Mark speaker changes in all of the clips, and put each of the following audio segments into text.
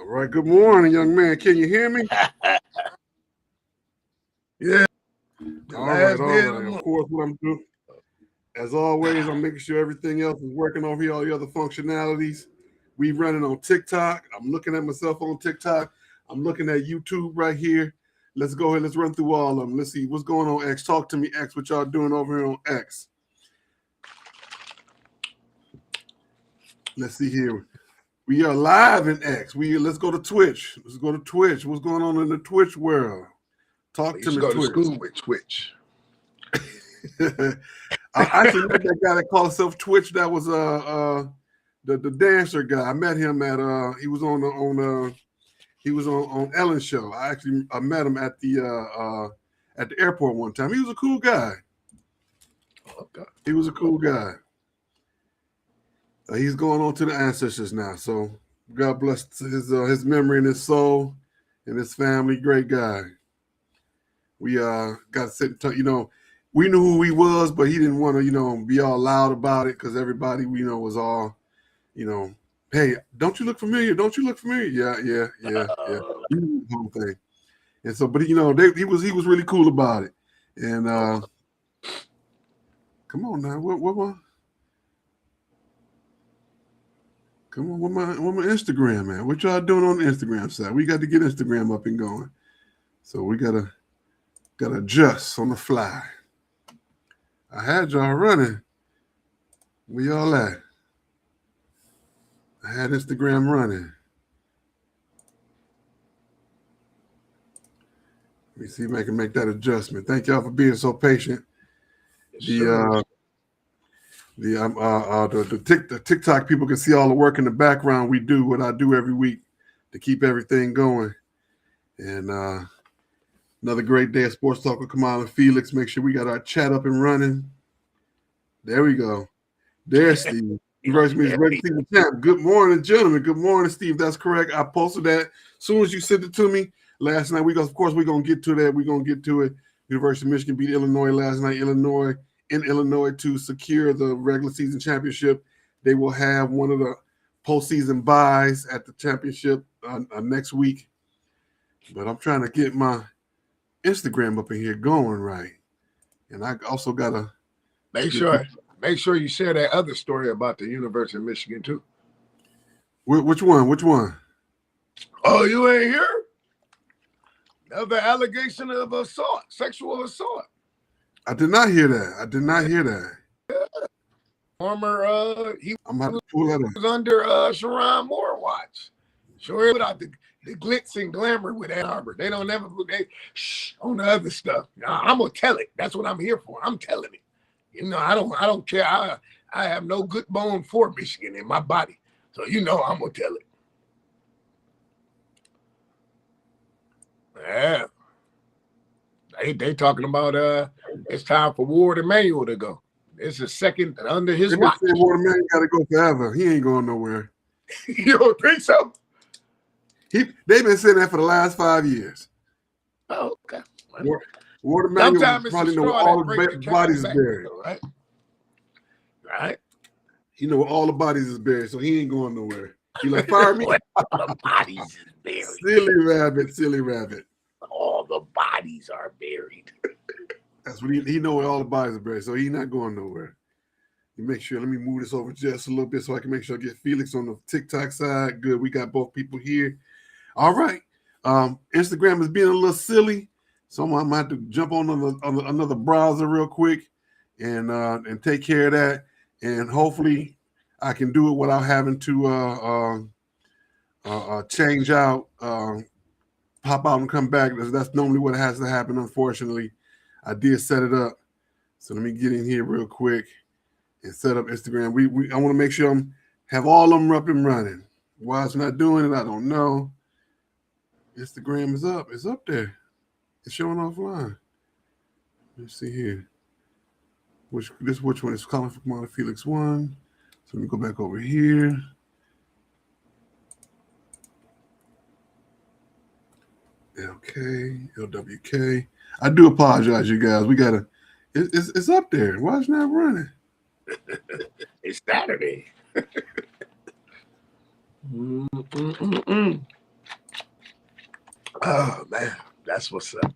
Speaker 1: All right, good morning, young man. Can you hear me?
Speaker 2: Yeah.
Speaker 1: All right. Of course, what I'm doing, as always, I'm making sure everything else is working over here, all the other functionalities. We running on TikTok. I'm looking at myself on TikTok. I'm looking at YouTube right here. Let's go ahead. Let's run through all of them. Let's see what's going on, X. Talk to me, X. What y'all doing over here on X? Let's see here. We are live in X. Let's go to Twitch. Let's go to Twitch. What's going on in the Twitch world? Talk to me,
Speaker 2: go
Speaker 1: Twitch.
Speaker 2: to school with Twitch.
Speaker 1: I actually met that guy that called himself Twitch. That was the dancer guy. I met him at he was on Ellen's show. I met him at the airport one time. He was a cool guy.
Speaker 2: Okay.
Speaker 1: He was a cool guy. He's going on to the ancestors now. So God bless his memory and his soul and his family. Great guy. We got to sit and talk, we knew who he was, but he didn't want to, be all loud about it because everybody we know was all, hey, don't you look familiar? Don't you look familiar? Yeah. The whole thing. And so, but he was really cool about it. And come on now, come on, what my Instagram, man? What y'all doing on the Instagram side? We got to get Instagram up and going. So we gotta adjust on the fly. I had y'all running. Where y'all at? I had Instagram running. Let me see if I can make that adjustment. Thank y'all for being so patient. The TikTok people can see all the work in the background we do, what I do every week to keep everything going. And another great day of Sports Talk with Kamau and Felix. Make sure we got our chat up and running. There we go. There's Steve. Good morning, gentlemen. Good morning, Steve. That's correct. I posted that as soon as you sent it to me last night. We're going to get to that. We're going to get to it. University of Michigan beat Illinois last night. Illinois to secure the regular season championship. They will have one of the postseason buys at the championship next week. But I'm trying to get my Instagram up in here going right. And I also got to
Speaker 2: make sure you share that other story about the University of Michigan too.
Speaker 1: Which one?
Speaker 2: Oh, you ain't here? Another allegation of assault, sexual assault.
Speaker 1: I did not hear that.
Speaker 2: Yeah. Former
Speaker 1: I'm about to pull that up.
Speaker 2: Was under Sharon Moore watch. Sure, without the glitz and glamour with Ann Arbor. They don't never put on the other stuff. I'm gonna tell it. That's what I'm here for. I'm telling it. I don't care. I have no good bone for Michigan in my body. So I'm gonna tell it. Yeah. They talking about it's time for Ward Emanuel to go. It's a second under his watch.
Speaker 1: Ward Emanuel got to go forever. He ain't going nowhere.
Speaker 2: You don't think so?
Speaker 1: They've been saying that for the last 5 years.
Speaker 2: Oh, okay.
Speaker 1: Ward Emanuel probably know where all the bodies is buried.
Speaker 2: Right. Right.
Speaker 1: He know where all the bodies is buried, so he ain't going nowhere. He like, fire me.
Speaker 2: All the bodies is buried.
Speaker 1: Silly rabbit.
Speaker 2: All the bodies are buried.
Speaker 1: That's what he know where all the bodies are buried, so he's not going nowhere. You make sure, let me move this over just a little bit so I can make sure I get Felix on the TikTok side. Good, we got both people here. All right. Instagram is being a little silly, so I'm gonna have to jump on another browser real quick and take care of that. And hopefully I can do it without having to change out, pop out and come back. That's normally what has to happen, unfortunately. I did set it up. So let me get in here real quick and set up Instagram. I want to make sure have all of them up and running. Why it's not doing it, I don't know. Instagram is up. It's up there. It's showing offline. Let's see here. Which one is calling for Kamau Felix 1? So let me go back over here. LK, LWK. I do apologize, you guys. We gotta. It's up there. Why is it not running?
Speaker 2: It's Saturday. Oh man, that's what's up.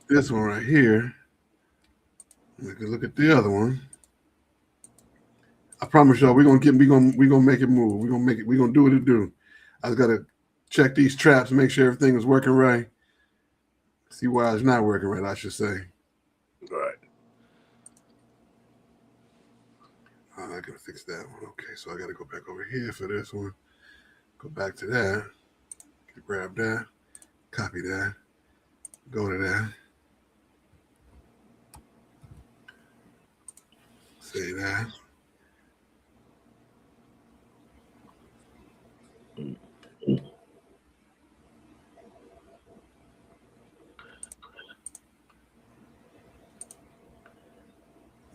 Speaker 1: This one right here. Look at the other one. I promise y'all, we're gonna make it move. We're gonna do what it do. I just gotta check these traps, make sure everything is working right. See why it's not working right, I should say.
Speaker 2: Right.
Speaker 1: I gotta fix that one. Okay, so I gotta go back over here for this one. Go back to that. Grab that. Copy that. Go to that. Say that.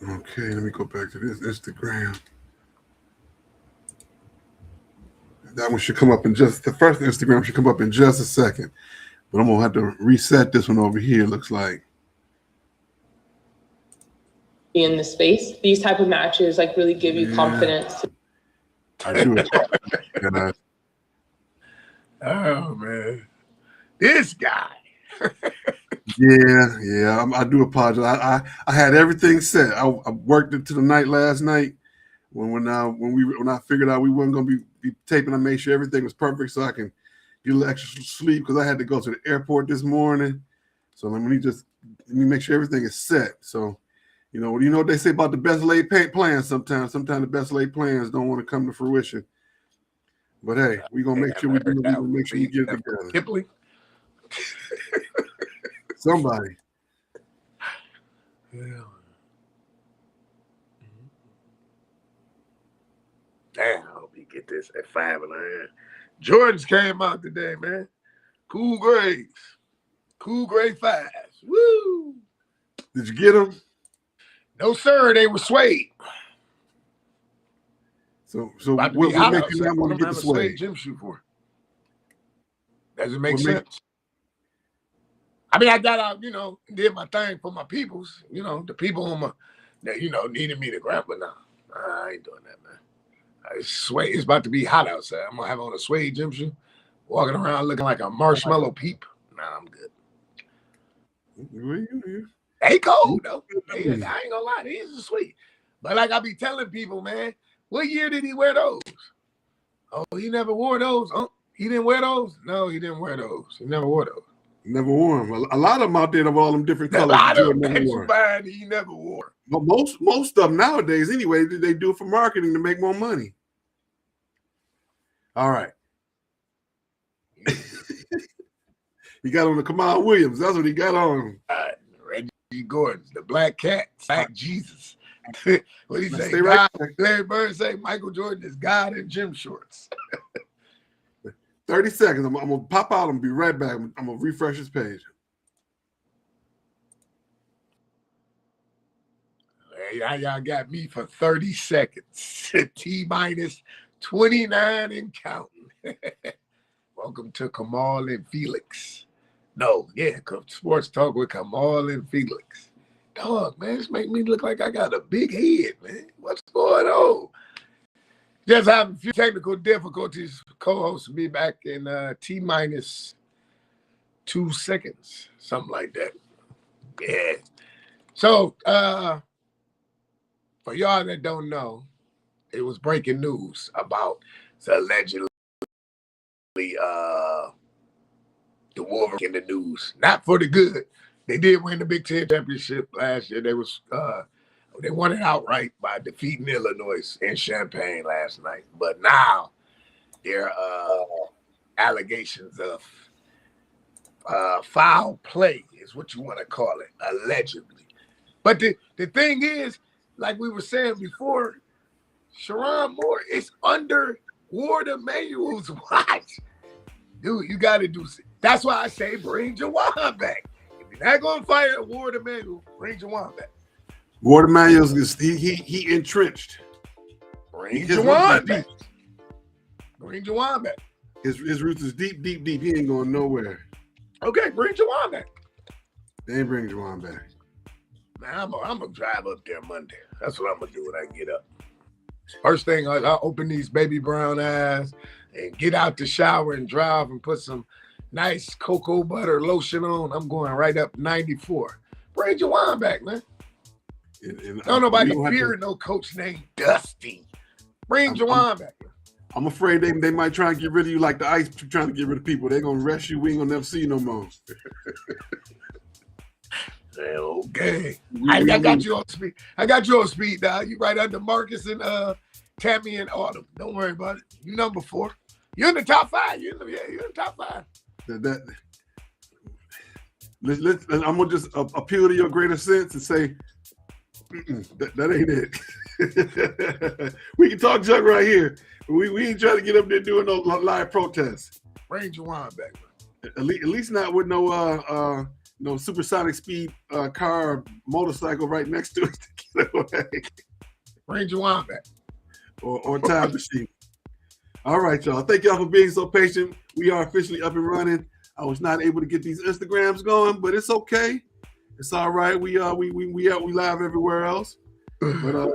Speaker 1: Okay, let me go back to this Instagram. That one should come up in just, the first Instagram should come up in just a second. But I'm going to have to reset this one over here, looks like.
Speaker 3: In the space, these type of matches like really give you confidence.
Speaker 1: I do it.
Speaker 2: Oh man, this guy.
Speaker 1: Yeah. I do apologize. I had everything set. I worked into the night last night when I figured out we weren't going to be taping. I made sure everything was perfect so I can get a little extra sleep because I had to go to the airport this morning. So let me make sure everything is set. So. You know what they say about the best laid plans sometimes. Sometimes the best laid plans don't want to come to fruition. But hey, we're going to make sure we do it. We're going to make sure we get it together.
Speaker 2: Kipling.
Speaker 1: Somebody.
Speaker 2: Yeah. Damn, I hope you get this at 5-9. Jordans came out today, man. Cool grades. Cool grade 5s. Woo!
Speaker 1: Did you get them?
Speaker 2: No, sir. They were suede.
Speaker 1: So what makes you not want to get the suede?
Speaker 2: Gym shoe for? Does it make sense? I mean, I got out, did my thing for my peoples. The people that needed me to grab, but no, I ain't doing that, man. It's suede. It's about to be hot outside. I'm gonna have on a suede gym shoe, walking around looking like a marshmallow peep. Nah, I'm good. They cold though. I ain't gonna lie, these are sweet. But like I be telling people, man, what year did he wear those? Oh, he never wore those. Oh, he didn't wear those? No, he didn't wear those. He never wore those.
Speaker 1: Never wore them. A lot of them out there of all them different colors.
Speaker 2: A lot of them he never wore.
Speaker 1: But most of them nowadays, anyway, they do it for marketing to make more money. All right. He got on the Kamau Williams. That's what he got on.
Speaker 2: Reggie Gordon, the Black Cat, Black Jesus. What do you say?
Speaker 1: Right.
Speaker 2: Larry Bird say Michael Jordan is God in gym shorts.
Speaker 1: 30 seconds. I'm gonna pop out and be right back. I'm gonna refresh his page.
Speaker 2: Y'all got me for 30 seconds. T-minus 29 and counting. Welcome to Kamau and Felix. No, yeah, Sports Talk with Kamau and Felix. Dog, man, this make me look like I got a big head, man. What's going on? Just having a few technical difficulties. Co-host will be back in T-minus 2 seconds, something like that. Yeah. So, for y'all that don't know, it was breaking news about allegedly the Wolverines in the news. Not for the good. They did win the Big Ten championship last year. They won it outright by defeating Illinois in Champaign last night. But now there are allegations of foul play is what you want to call it, allegedly. But the thing is, like we were saying before, Sharon Moore is under Ward Emanuel's watch. Dude, you got to do it. That's why I say bring Jawan back. If you're not going to fire Ward Emanuel, bring Jawan back.
Speaker 1: Ward Emanuel's he entrenched.
Speaker 2: Bring Jawan back. Bring Jawan back.
Speaker 1: His roots is deep. He ain't going nowhere.
Speaker 2: Okay, bring Jawan back.
Speaker 1: They ain't bring Jawan back.
Speaker 2: Man, I'm gonna drive up there Monday. That's what I'm gonna do when I get up. First thing, I open these baby brown eyes and get out the shower and drive and put some nice cocoa butter lotion on. I'm going right up 94. Bring Juwan back, man. Don't nobody fear no coach named Dusty. Bring Juwan back.
Speaker 1: I'm afraid they might try and get rid of you like the ICE trying to get rid of people. They're going to arrest you. We ain't going to never see you no more.
Speaker 2: Okay. I got you on speed. I got you on speed, dog. You right under Marcus and Tammy and Autumn. Don't worry about it. You number 4. You're in the top 5. You're in the top 5.
Speaker 1: I'm going to just appeal to your greater sense and say, that ain't it. We can talk junk right here. We ain't trying to get up there doing no live protests.
Speaker 2: Bring Juwan back.
Speaker 1: At least not with no supersonic speed car or motorcycle right next to it to get away.
Speaker 2: Bring Juwan back.
Speaker 1: Or time machine. All right, y'all. Thank y'all for being so patient. We are officially up and running. I was not able to get these Instagrams going, but it's okay. It's all right. We live everywhere else. But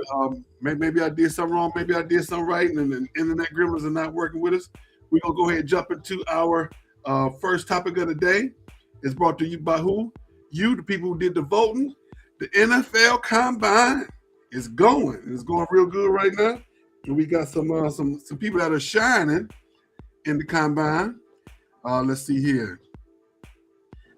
Speaker 1: maybe I did something wrong. Maybe I did something right, and the internet gremlins are not working with us. We're gonna go ahead and jump into our first topic of the day. It's brought to you by who? You, the people who did the voting. The NFL Combine is going. It's going real good right now. And we got some people that are shining in the Combine. Let's see here.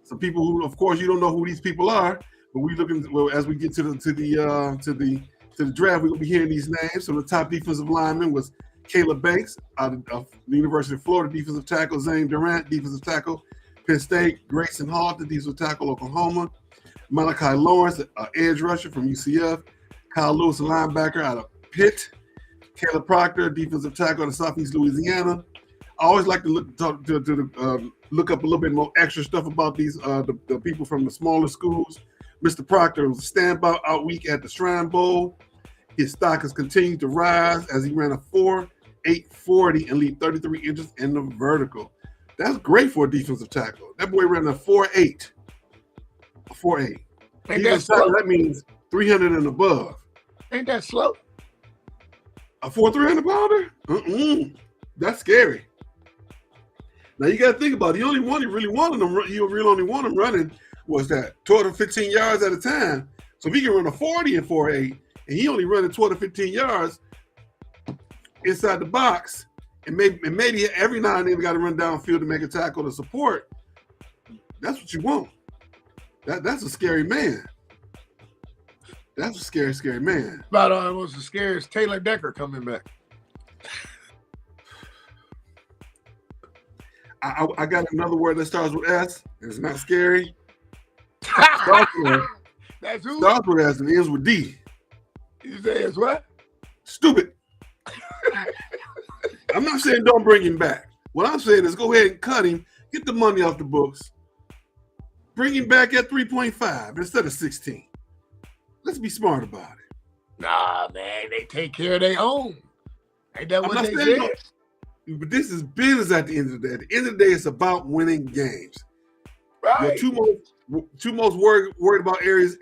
Speaker 1: Some people who, of course, you don't know who these people are, but we looking as we get to the draft, we're gonna be hearing these names. So the top defensive lineman was Caleb Banks out of the University of Florida, defensive tackle Zane Durant, defensive tackle Penn State, Grayson Hall, the defensive tackle Oklahoma, Malachi Lawrence, edge rusher from UCF, Kyle Lewis, a linebacker out of Pitt, Caleb Proctor, defensive tackle out of Southeast Louisiana. I always like to look up a little bit more extra stuff about these the people from the smaller schools. Mr. Proctor was a standout week at the Shrine Bowl. His stock has continued to rise as he ran a 4.840 and leaped 33 inches in the vertical. That's great for a defensive tackle. That boy ran a 4.8. A 4.8. That means 300 and above.
Speaker 2: Ain't that slow?
Speaker 1: A 4.300 pounder? That's scary. Now you got to think about it. The only one you really only want him running was that 12 to 15 yards at a time. So if he can run a 40 and 4.8, and he only running 12 to 15 yards inside the box, and maybe every now and then we got to run downfield to make a tackle to support. That's what you want. That's a scary man. That's a scary, scary man.
Speaker 2: About almost as scary as Taylor Decker coming back.
Speaker 1: I got another word that starts with S. It's not scary.
Speaker 2: That's who?
Speaker 1: Starts with S and ends with D.
Speaker 2: You say it's what?
Speaker 1: Stupid. I'm not saying don't bring him back. What I'm saying is go ahead and cut him, get the money off the books, bring him back at 3.5 instead of 16. Let's be smart about it.
Speaker 2: Nah, man, they take care of their own. Ain't that what they said?
Speaker 1: But this is business at the end of the day. At the end of the day, it's about winning games.
Speaker 2: Right.
Speaker 1: Your two most worried about areas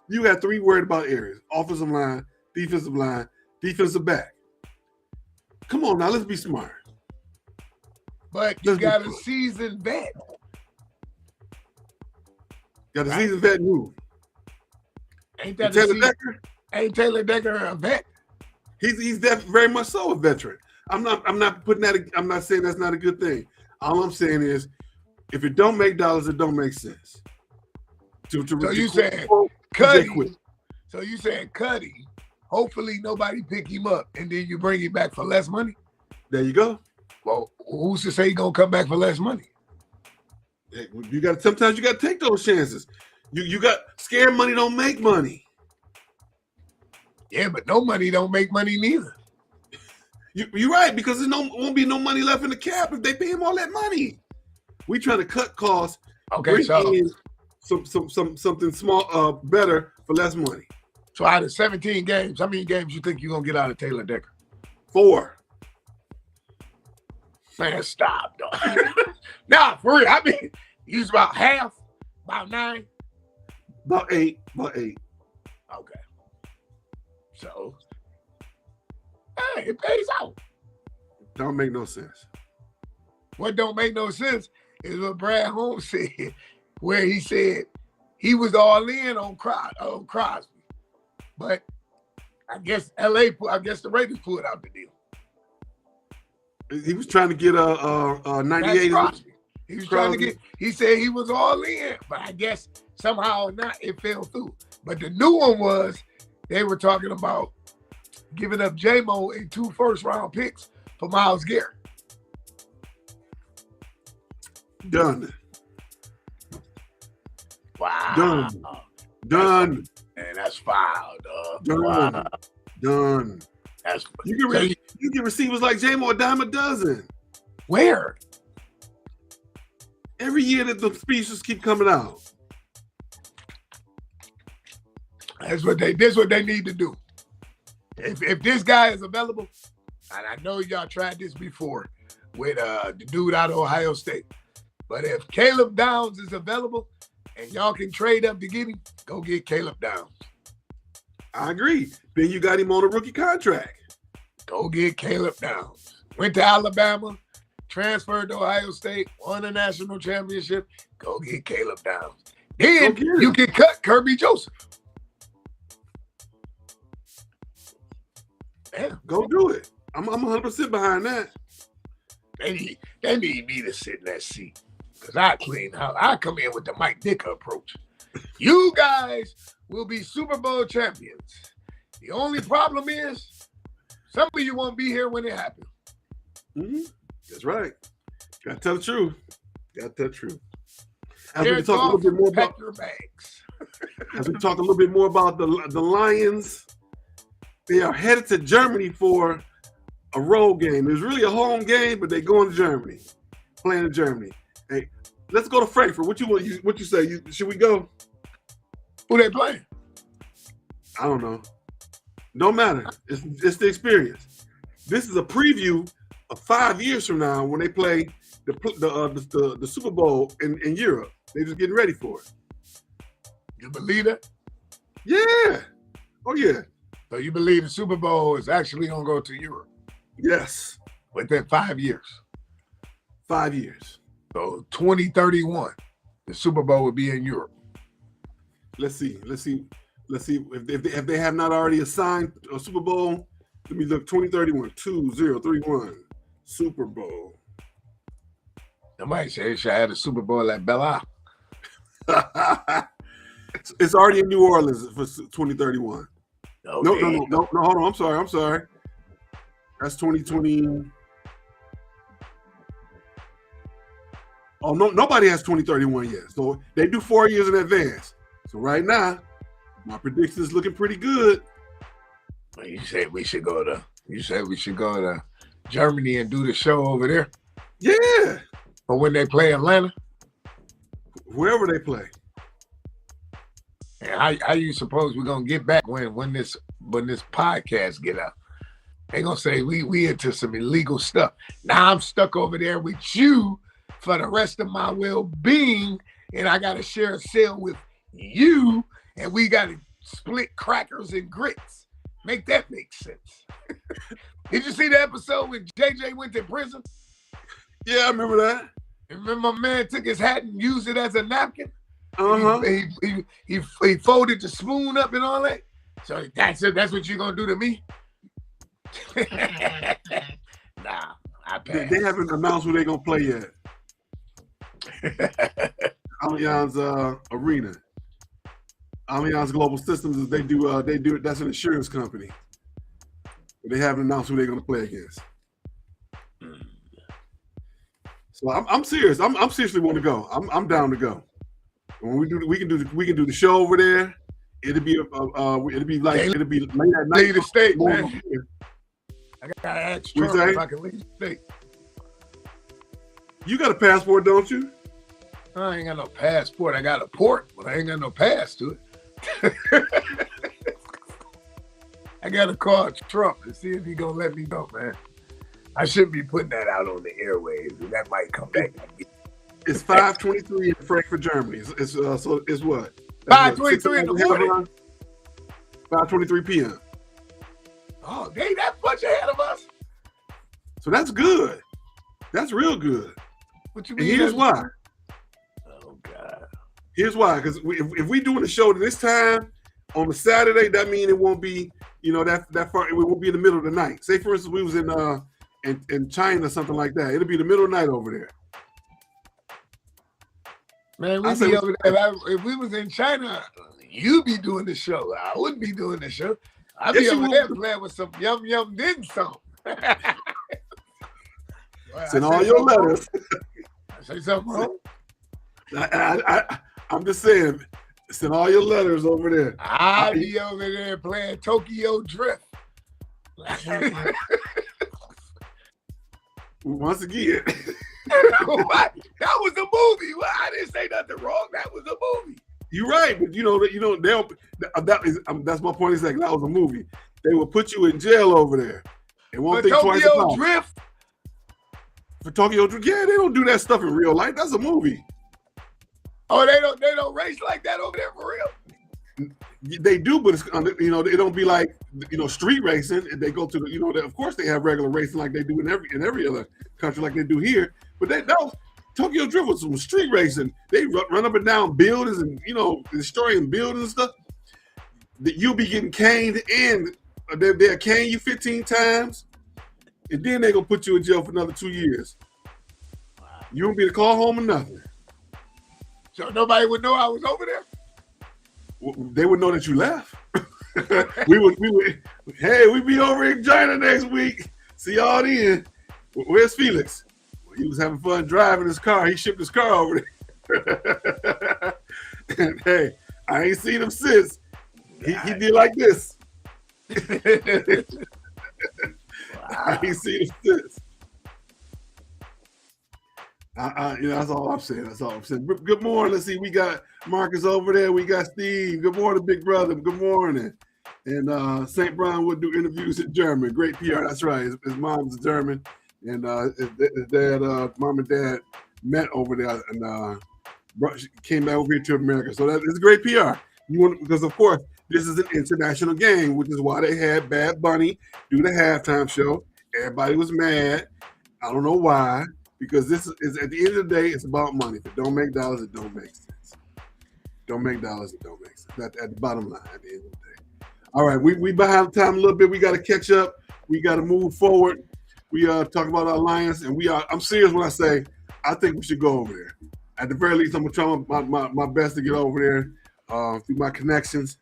Speaker 1: you had 3 worried about areas: offensive line, defensive back. Come on now, let's be smart.
Speaker 2: But you got a seasoned vet.
Speaker 1: Got a seasoned vet who?
Speaker 2: Ain't that
Speaker 1: Taylor Decker?
Speaker 2: Ain't Taylor Decker a vet?
Speaker 1: He's very much so a veteran. I'm not putting that. I'm not saying that's not a good thing. All I'm saying is, if it don't make dollars, it don't make sense. So you saying
Speaker 2: Cuddy? So you saying Cuddy? Hopefully nobody pick him up, and then you bring him back for less money.
Speaker 1: There you go.
Speaker 2: Well, who's to say he's gonna come back for less money?
Speaker 1: Sometimes you got to take those chances. You got scared money don't make money.
Speaker 2: Yeah, but no money don't make money neither.
Speaker 1: You're right, because there won't be no money left in the cap if they pay him all that money. We trying to cut costs.
Speaker 2: Okay, so
Speaker 1: in something small, better for less money.
Speaker 2: So out of 17 games, how many games you think you're gonna get out of Taylor Decker?
Speaker 1: 4.
Speaker 2: Man, stop, dog. Nah, for real. I mean, he's about half, about 9,
Speaker 1: about 8.
Speaker 2: Okay. So Yeah, it pays out.
Speaker 1: Don't make no sense.
Speaker 2: What don't make no sense is what Brad Holmes said, where he said he was all in on Crosby. But I guess the Raiders pulled out the deal.
Speaker 1: He was trying to get a 98.
Speaker 2: He was trying to get. He said he was all in, but I guess somehow or not it fell through. But the new one was they were talking about giving up J-Mo and 2 first-round picks for Myles Garrett.
Speaker 1: Done.
Speaker 2: Wow.
Speaker 1: Done.
Speaker 2: Man, that's foul, dog.
Speaker 1: Done.
Speaker 2: Wow.
Speaker 1: Done.
Speaker 2: That's
Speaker 1: You get receivers like J-Mo a dime a dozen.
Speaker 2: where?
Speaker 1: Every year that the speeches keep coming out.
Speaker 2: That's what they need to do. If this guy is available, and I know y'all tried this before with the dude out of Ohio State, but if Caleb Downs is available and y'all can trade up to get him, go get Caleb Downs.
Speaker 1: I agree. Then you got him on a rookie contract.
Speaker 2: Go get Caleb Downs. Went to Alabama, transferred to Ohio State, won a national championship. Go get Caleb Downs. Then you can cut Kirby Joseph. Yeah.
Speaker 1: Go do it. I'm 100% behind that.
Speaker 2: They need me to sit in that seat because I clean house. I come in with the Mike Dicker approach. You guys will be Super Bowl champions. The only problem is some of you won't be here when it happens.
Speaker 1: Mm-hmm. That's right. Got to tell the truth. Got to tell the truth. As
Speaker 2: They're
Speaker 1: we talk a little bit more about
Speaker 2: your bags.
Speaker 1: As we talk a little bit more about the Lions, they are headed to Germany for a road game. It was really a home game, but they're going to Germany, playing in Germany. Hey, let's go to Frankfurt. What you say? Should we go?
Speaker 2: Who they playing?
Speaker 1: I don't know. Don't matter. It's the experience. This is a preview of 5 years from now when they play the Super Bowl in Europe. They're just getting ready for it.
Speaker 2: You believe that?
Speaker 1: Yeah. Oh yeah.
Speaker 2: So you believe the Super Bowl is actually going to go to Europe?
Speaker 1: Yes.
Speaker 2: Within 5 years.
Speaker 1: 5 years.
Speaker 2: So 2031, the Super Bowl will be in Europe.
Speaker 1: Let's see if they have not already assigned a Super Bowl. Let me look. 2031, 2031 Super Bowl.
Speaker 2: Somebody say they should have a Super Bowl at Bella.
Speaker 1: It's already in New Orleans for 2031.
Speaker 2: Okay.
Speaker 1: No. Hold on. I'm sorry. That's 2020. Oh no, nobody has 2031 yet. So they do 4 years in advance. So right now, my prediction is looking pretty good.
Speaker 2: You said we should go to Germany and do the show over there.
Speaker 1: Yeah.
Speaker 2: Or when they play Atlanta.
Speaker 1: Wherever they play.
Speaker 2: And how you suppose we're gonna get back when this podcast get out? They gonna say we into some illegal stuff. Now I'm stuck over there with you for the rest of my well-being, and I gotta share a cell with you, and we gotta split crackers and grits. Make that make sense. Did you see the episode when JJ went to prison?
Speaker 1: Yeah, I remember that.
Speaker 2: Remember my man took his hat and used it as a napkin?
Speaker 1: Uh-huh.
Speaker 2: He folded the spoon up and all that. So that's it. That's what you're gonna do to me? Nah, I pass.
Speaker 1: They haven't announced who they're gonna play yet. Allianz Arena. Allianz Global Systems, they do it. That's an insurance company. But they haven't announced who they're gonna play against. So I'm serious. I'm seriously want to go. I'm down to go. When we can do the show over there. It'll be late at night.
Speaker 2: Leave the state, man. I gotta ask Trump if I can leave the state.
Speaker 1: You got a passport, don't you?
Speaker 2: I ain't got no passport. I got a port, but I ain't got no pass to it. I gotta call Trump and see if he gonna let me go, man. I shouldn't be putting that out on the airwaves, and that might come back.
Speaker 1: It's 5:23 in Frankfurt, Germany. It's what?
Speaker 2: 5:23 in the morning.
Speaker 1: 5:23 p.m.
Speaker 2: Oh, they that much ahead of us.
Speaker 1: So that's good. That's real good.
Speaker 2: What you
Speaker 1: And
Speaker 2: mean?
Speaker 1: here's why.
Speaker 2: Oh God.
Speaker 1: Here's why. Because if we doing the show this time on the Saturday, that means it won't be, that far. It won't be in the middle of the night. Say for instance, we was in China or something like that. It'll be the middle of the night over there.
Speaker 2: Man, we'd be over there. If we was in China, you'd be doing the show. I wouldn't be doing the show. I'd be over there playing with some yum din song.
Speaker 1: Send all your letters.
Speaker 2: I say something wrong?
Speaker 1: I'm just saying, send all your letters over there.
Speaker 2: I'd be over there playing Tokyo Drift.
Speaker 1: Once again.
Speaker 2: What? That was a movie. Well, I didn't say nothing wrong. That was a movie.
Speaker 1: You're right, but that's my point. Exactly. That was a movie. They will put you in jail over there. They won't think twice about it.
Speaker 2: Drift.
Speaker 1: For Tokyo Drift, yeah, they don't do that stuff in real life. That's a movie.
Speaker 2: Oh, they don't race like that over there for real.
Speaker 1: They do, but it's it don't be like street racing. They go to the of course they have regular racing like they do in every other country like they do here. But that was Tokyo Drift was some street racing. They run up and down buildings and destroying buildings and stuff. That you'll be getting caned and they'll cane you 15 times, and then they're gonna put you in jail for another 2 years. You won't be to call home or nothing.
Speaker 2: So nobody would know I was over there.
Speaker 1: They would know that you left. we would. Hey, we be over in China next week. See y'all then. Where's Felix? Well, he was having fun driving his car. He shipped his car over there. And hey, I ain't seen him since. He did like this. I ain't seen him since. That's all I'm saying. That's all I'm saying. Good morning. Let's see. We got Marcus over there. We got Steve. Good morning, big brother. Good morning. And St. Brian would do interviews in German. Great PR. That's right. His mom's German, and his dad, mom and dad met over there and came back over here to America. So that is great PR. Because of course this is an international game, which is why they had Bad Bunny do the halftime show. Everybody was mad. I don't know why. Because this is at the end of the day, it's about money. If it don't make dollars, it don't make sense. Don't make dollars, it don't make sense. That's at the bottom line at the end of the day. All right, we behind time a little bit. We got to catch up. We got to move forward. We talk about our alliance, and I'm serious when I say I think we should go over there. At the very least, I'm gonna try my best to get over there through my connections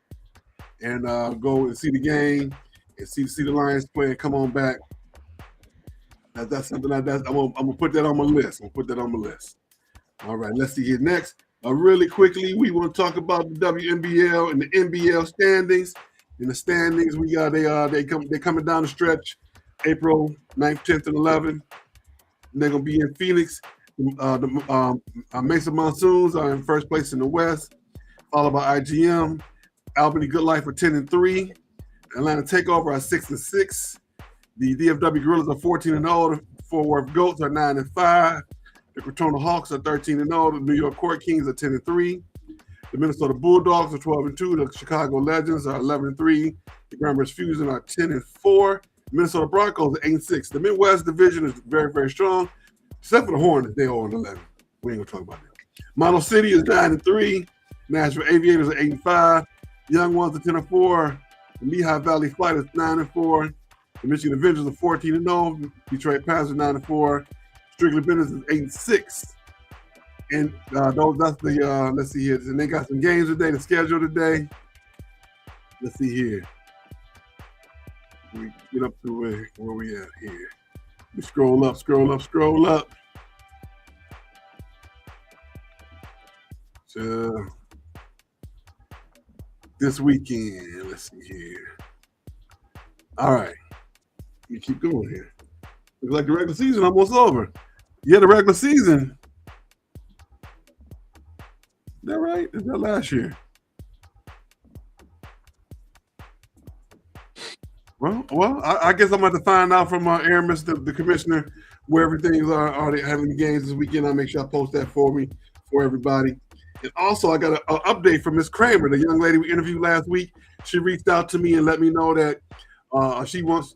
Speaker 1: and go and see the game and see the Lions play and come on back. That's something like that. I'm gonna put that on my list. All right, let's see here next. Really quickly, we want to talk about the WNBL and the MBL standings. In the standings, we got they coming down the stretch, April 9th, 10th, and 11th. They're gonna be in Felix. The Mesa Monsoons are in first place in the West, followed by IGM. Albany Good Life are 10-3. Atlanta Takeover are 6-6. The DFW Gorillas are 14-0. The Fort Worth Goats are 9-5. The Crotona Hawks are 13-0. The New York Court Kings are 10-3. The Minnesota Bulldogs are 12-2. The Chicago Legends are 11-3. The Grand Rapids Fusion are 10-4. The Minnesota Broncos are 8-6. The Midwest Division is very, very strong, except for the Hornets. They are 11. We ain't gonna talk about that. Model City is 9-3. Nashville Aviators are 8-5. Young Ones are 10-4. The Lehigh Valley Flight is 9-4. The Michigan Avengers are 14-0. Detroit Panthers are 9-4. Strictly Business is 8-6. And that's the let's see here. And they got some games today, the schedule today. Let's see here. We get up to where we at here. We scroll up. So this weekend, let's see here. All right. We keep going here. Looks like the regular season almost over. Yeah, the regular season. Is that right? Is that last year? Well, I guess I'm going to have to find out from Aramis, the commissioner, where everything are they having the games this weekend. I'll make sure I post that for everybody. And also, I got an update from Miss Kramer, the young lady we interviewed last week. She reached out to me and let me know that She wants.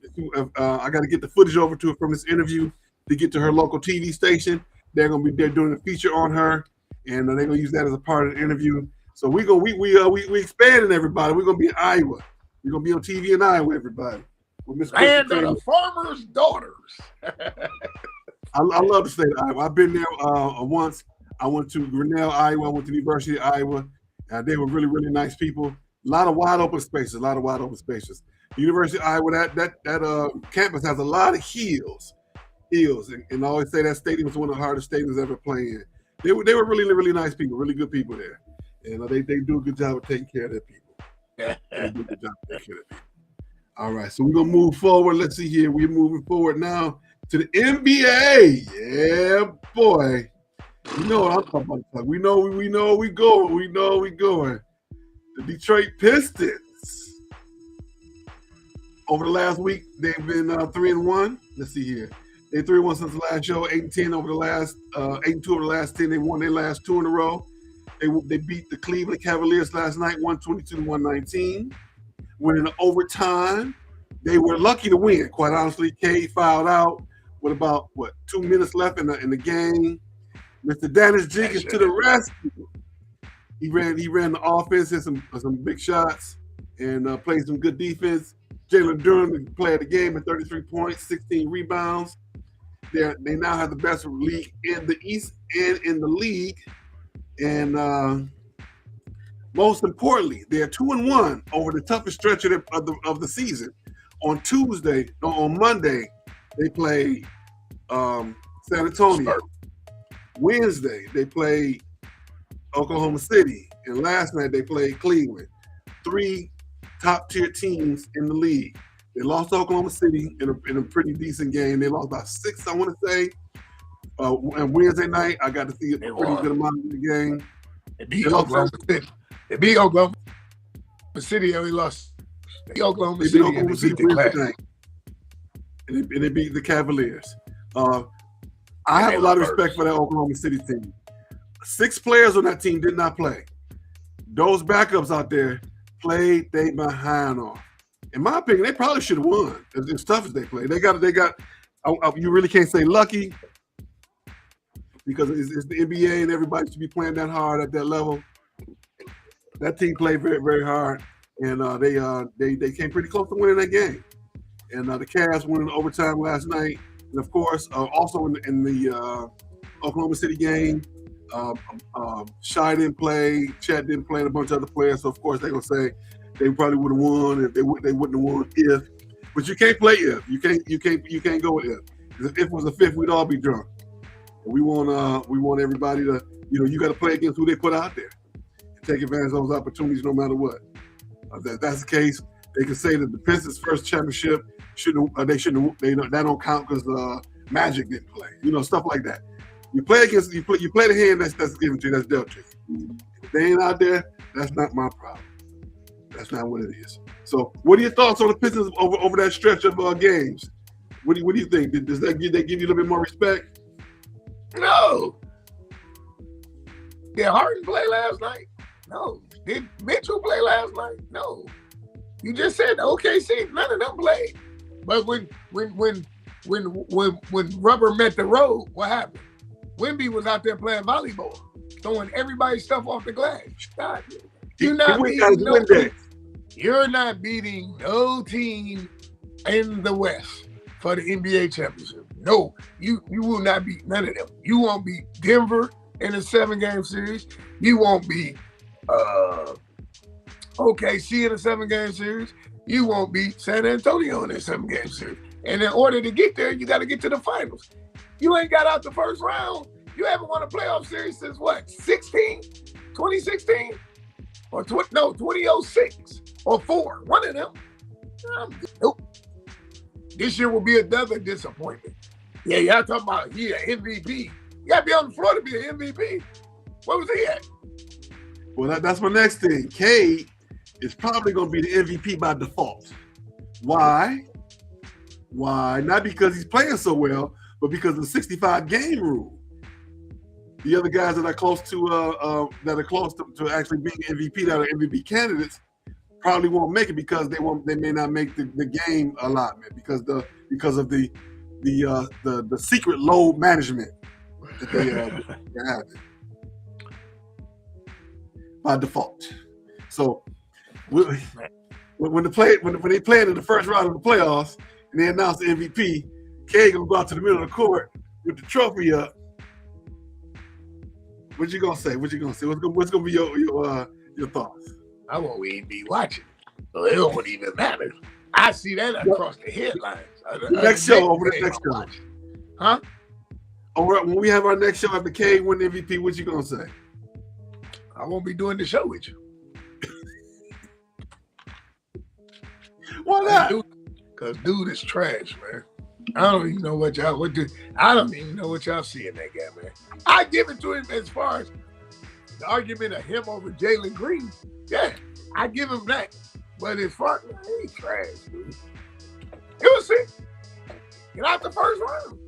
Speaker 1: I got to get the footage over to her from this interview to get to her local TV station. They're doing a feature on her, and they're gonna use that as a part of the interview. So we expanding everybody. We're gonna be in Iowa. We're gonna be on TV in Iowa, everybody. With Miss
Speaker 2: Land of the farmers' daughters.
Speaker 1: I love the state of Iowa. I've been there once. I went to Grinnell, Iowa. I went to the University of Iowa. They were really, really nice people. A lot of wide open spaces. The University of Iowa, that campus has a lot of hills. And I always say that stadium is one of the hardest stadiums ever played in. They were really, really nice people, really good people there. And they do a good job of taking care of their people. They do a good job of taking care of their people. All right, so we're going to move forward. Let's see here. We're moving forward now to the NBA. Yeah, boy. You know what I'm talking about. We know we going. The Detroit Pistons. Over the last week, they've been 3-1. Let's see here. They're 3-1 since the last show. 8-10 over the last 8-2 over the last 10. They won their last 2 in a row. They beat the Cleveland Cavaliers last night, 122-119. Winning overtime. They were lucky to win, quite honestly. Cade fouled out with about 2 minutes left in the game. Mr. Dennis Jenkins to the rescue. He ran the offense, hit some big shots, and played some good defense. Jalen Durham, the player of the game, at 33 points, 16 rebounds. They now have the best league in the East and in the league. And most importantly, they're 2-1 over the toughest stretch of the season. On Monday, they play San Antonio. Wednesday, they played Oklahoma City. And last night, they played Cleveland. 3 top-tier teams in the league. They lost to Oklahoma City in a pretty decent game. They lost by 6, I want to say. And Wednesday night, I got to see a pretty good amount of the game.
Speaker 2: They beat Oklahoma City. They beat Oklahoma City, and we lost. They beat Oklahoma City, and they beat the Clash.
Speaker 1: And they beat the Cavaliers. I have a lot of respect for that Oklahoma City team. 6 players on that team did not play. Those backups out there played they behind off. In my opinion, they probably should have won as tough as they played. They got. You really can't say lucky because it's the NBA and everybody should be playing that hard at that level. That team played very, very hard, and they came pretty close to winning that game. And the Cavs won in overtime last night, and of course, also in the Oklahoma City game, Shai didn't play, Chet didn't play, and a bunch of other players. So of course they're gonna say they probably would have won if they wouldn't have won if. But you can't play if. You can't go with if. If it was a fifth, we'd all be drunk. And we want everybody to, you got to play against who they put out there. Take advantage of those opportunities no matter what. If that's the case, they can say that the Pistons' first championship that don't count because Magic didn't play. Stuff like that. You play the hand that's given to you, that's dealt to you. If they ain't out there, that's not my problem. That's not what it is. So, what are your thoughts on the Pistons over that stretch of games? What do you think? Does they give you a little bit more respect?
Speaker 2: No. Did Harden play last night? No. Did Mitchell play last night? No. You just said OKC, none of them played. But when rubber met the road, what happened? Wemby was out there playing volleyball, throwing everybody's stuff off the glass. God, you're not beating no team in the West for the NBA championship. No, you will not beat none of them. You won't beat Denver in a 7-game series. You won't beat OKC in a 7-game series. You won't beat San Antonio in a 7-game series. And in order to get there, you got to get to the finals. You ain't got out the first round. You haven't won a playoff series since what? 2016? Or 2006 or 4. One of them. Nope. This year will be another disappointment. Yeah, y'all talking about MVP. You got to be on the floor to be an MVP. Where was he at?
Speaker 1: Well, that's my next thing. Cade is probably going to be the MVP by default. Why? Not because he's playing so well, but because of the 65-game rule. The other guys that are close to actually being MVP, that are MVP candidates, probably won't make it because they may not make the game allotment because of the secret load management that they have by default. So when they play in the first round of the playoffs and they announce the MVP, K gonna go out to the middle of the court with the trophy up. What you gonna say? What's gonna be your thoughts?
Speaker 2: I won't even be watching, so it won't even matter. I see that across the headlines.
Speaker 1: Next show.
Speaker 2: Huh?
Speaker 1: When we have our next show after K win the MVP, what you gonna say?
Speaker 2: I won't be doing the show with you.
Speaker 1: Why not?
Speaker 2: Because dude is trash, man. I don't even know what y'all see in that guy, man. I give it to him as far as the argument of him over Jalen Green. Yeah, I give him that. But as far as he's trash, dude. You'll see. Get out the first round.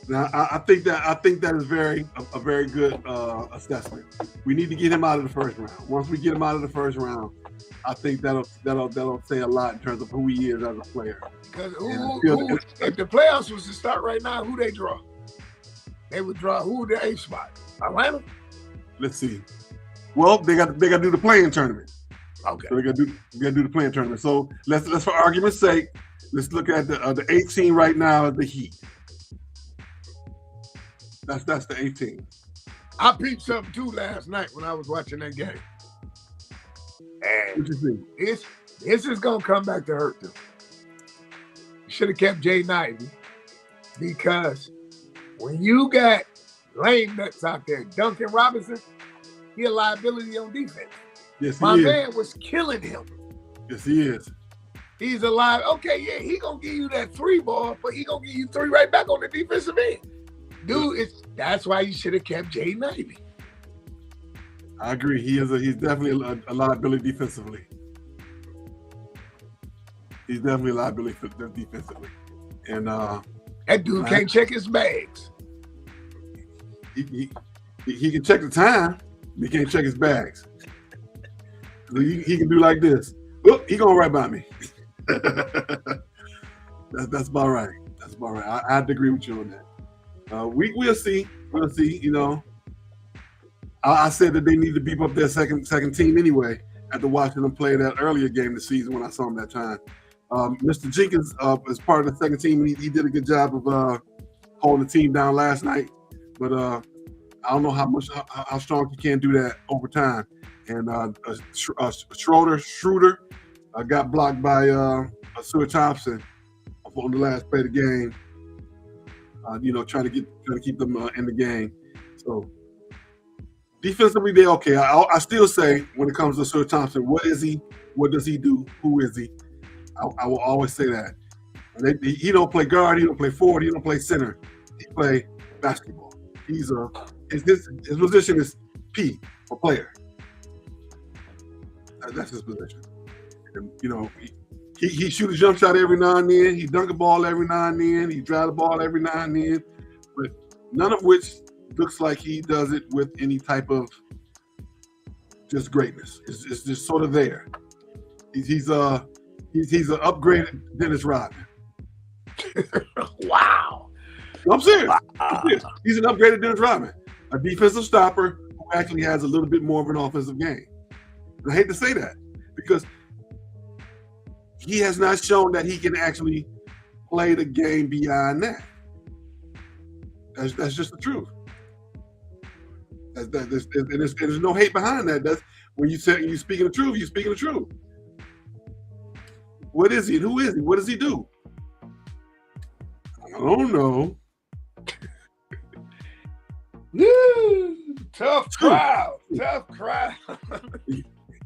Speaker 1: Now, I think that is a very good assessment. We need to get him out of the first round. Once we get him out of the first round, I think that'll say a lot in terms of who he is as a player.
Speaker 2: Because if the playoffs was to start right now, who they draw? They would draw who the 8th spot? Atlanta?
Speaker 1: Let's see. Well, they got to do the playing tournament.
Speaker 2: Okay.
Speaker 1: So we got to do the playing tournament. So let's for argument's sake, let's look at the 8th team right now as the Heat. That's the 18.
Speaker 2: I peeped something too last night when I was watching that game. And
Speaker 1: what you think?
Speaker 2: This is gonna come back to hurt them. Should have kept Jay Ivey because when you got lame nuts out there, Duncan Robinson, he a liability on defense.
Speaker 1: Yes,
Speaker 2: My
Speaker 1: he is.
Speaker 2: man was killing him.
Speaker 1: Yes, he is.
Speaker 2: He's alive. Okay, yeah, he gonna give you that 3 ball, but he gonna give you 3 right back on the defensive end. Dude, that's why you should have kept Jay Ivey.
Speaker 1: I agree. He's definitely a liability defensively. He's definitely a liability defensively. And
Speaker 2: that dude can't check his bags.
Speaker 1: He can check the time, but he can't check his bags. So he can do like this. Oop, he going right by me. That's about right. That's about right. I have to agree with you on that. We'll see. We'll see. You know, I said that they need to beef up their second team anyway. After watching them play that earlier game this season when I saw him that time, Mr. Jenkins is part of the second team. He did a good job of holding the team down last night. But I don't know how strong he can do that over time. And Schroeder got blocked by Stuart Thompson on the last play of the game. Trying to keep them in the game. So defensively, they're okay. I still say when it comes to Stuart Thompson, what is he? What does he do? Who is he? I will always say that. He don't play guard. He don't play forward. He don't play center. He play basketball. His position is P for player. That's his position. And, he shoot a jump shot every now and then. He dunk a ball every now and then. He drive the ball every now and then. But none of which looks like he does it with any type of just greatness. It's just sort of there. He's an upgraded Dennis Rodman.
Speaker 2: Wow.
Speaker 1: I'm serious. He's an upgraded Dennis Rodman, a defensive stopper who actually has a little bit more of an offensive game. And I hate to say that because he has not shown that he can actually play the game beyond that. That's just the truth. There's no hate behind that. That's when you're speaking the truth. You're speaking the truth. What is he? Who is he? What does he do? I don't know.
Speaker 2: Tough crowd. Tough crowd.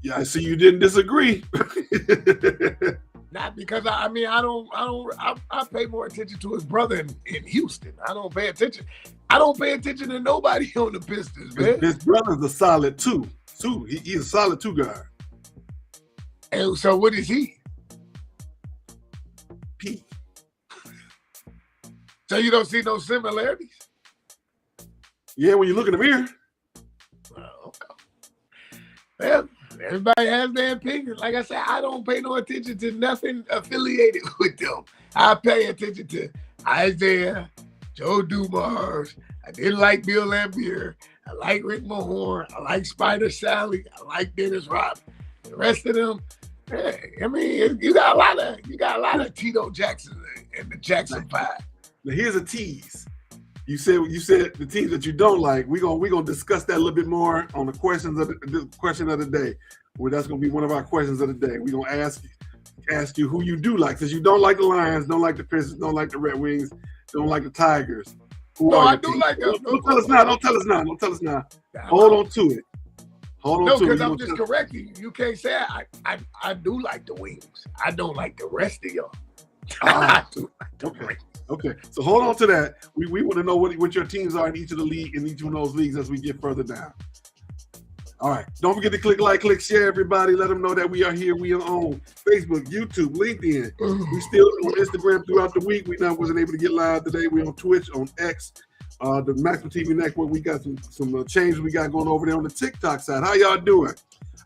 Speaker 1: Yeah, I see you didn't disagree.
Speaker 2: Not because I pay more attention to his brother in Houston. I don't pay attention to nobody on the Pistons, man.
Speaker 1: His brother's a solid two. He's a solid 2 guard.
Speaker 2: And so what is he?
Speaker 1: P.
Speaker 2: So you don't see no similarities?
Speaker 1: Yeah, when you look in the mirror.
Speaker 2: Okay. Well, Everybody has their opinion. Like I said, I don't pay no attention to nothing affiliated with them. I pay attention to Isaiah, Joe Dumars. I didn't like Bill Lambier. I like Rick Mahorn. I like Spider Sally. I like Dennis Rodman. The rest of them, hey, I mean, you got a lot of Tito Jackson and the Jackson Five.
Speaker 1: Now here's a tease. You said the teams that you don't like. We're gonna discuss that a little bit more on the question of the day. Well, that's gonna be one of our questions of the day. We're gonna ask you who you do like. Since you don't like the Lions, don't like the Pistons, don't like the Red Wings, don't like the Tigers.
Speaker 2: No, I do like them.
Speaker 1: Don't tell us now. Don't tell us now. Hold on to it.
Speaker 2: No, because I'm just correcting you. You can't say I do like the Wings. I don't like the rest of y'all. I do like the Wings.
Speaker 1: Okay, so hold on to that. We want to know what your teams are in each of those leagues as we get further down. All right, don't forget to click like, click share, everybody. Let them know that we are here. We are on Facebook, YouTube, LinkedIn. We still on Instagram throughout the week. We wasn't able to get live today. We're on Twitch, on X, the Maximum TV Network. We got some changes we got going over there on the TikTok side. How y'all doing?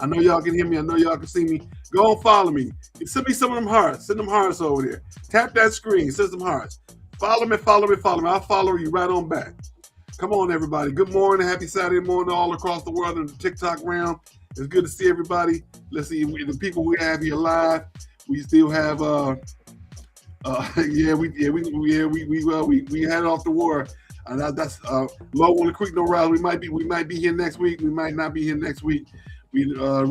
Speaker 1: I know y'all can hear me. I know y'all can see me. Go and follow me. Send me some of them hearts. Send them hearts over there. Tap that screen. Send some hearts. Follow me. I'll follow you right on back. Come on, everybody. Good morning. Happy Saturday morning all across the world in the TikTok realm. It's good to see everybody. Let's see the people we have here live. We still have we had off the war. That's low on the creek, no rise. We might be here next week. We might not be here next week. We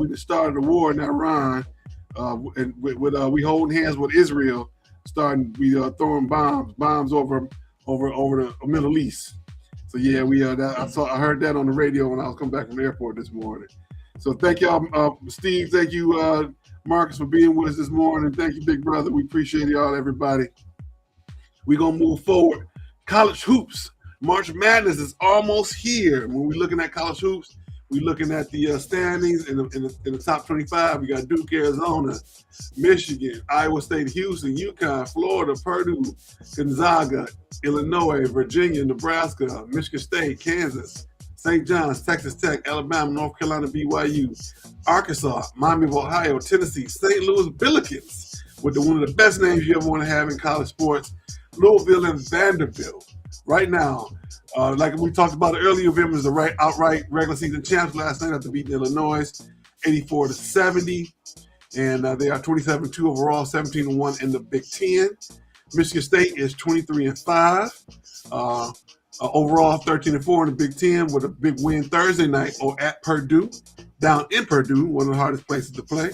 Speaker 1: just started a war in Iran, and we holding hands with Israel. We throwing bombs over the Middle East. So yeah, I heard that on the radio when I was coming back from the airport this morning. So thank y'all, Steve. Thank you, Marcus, for being with us this morning. Thank you, big brother. We appreciate y'all, everybody. We're gonna move forward. College hoops. March Madness is almost here. When we're looking at college hoops, we're looking at the standings in the top 25. We got Duke, Arizona, Michigan, Iowa State, Houston, UConn, Florida, Purdue, Gonzaga, Illinois, Virginia, Nebraska, Michigan State, Kansas, St. John's, Texas Tech, Alabama, North Carolina, BYU, Arkansas, Miami of Ohio, Tennessee, St. Louis Billikens, with one of the best names you ever want to have in college sports, Louisville and Vanderbilt. Right now, like we talked about earlier, Vanderbilt is the outright regular season champs last night after beating Illinois 84-70. And they are 27-2 overall, 17-1 in the Big Ten. Michigan State is 23-5. Overall, 13-4 in the Big Ten with a big win Thursday night at Purdue, down in Purdue, one of the hardest places to play,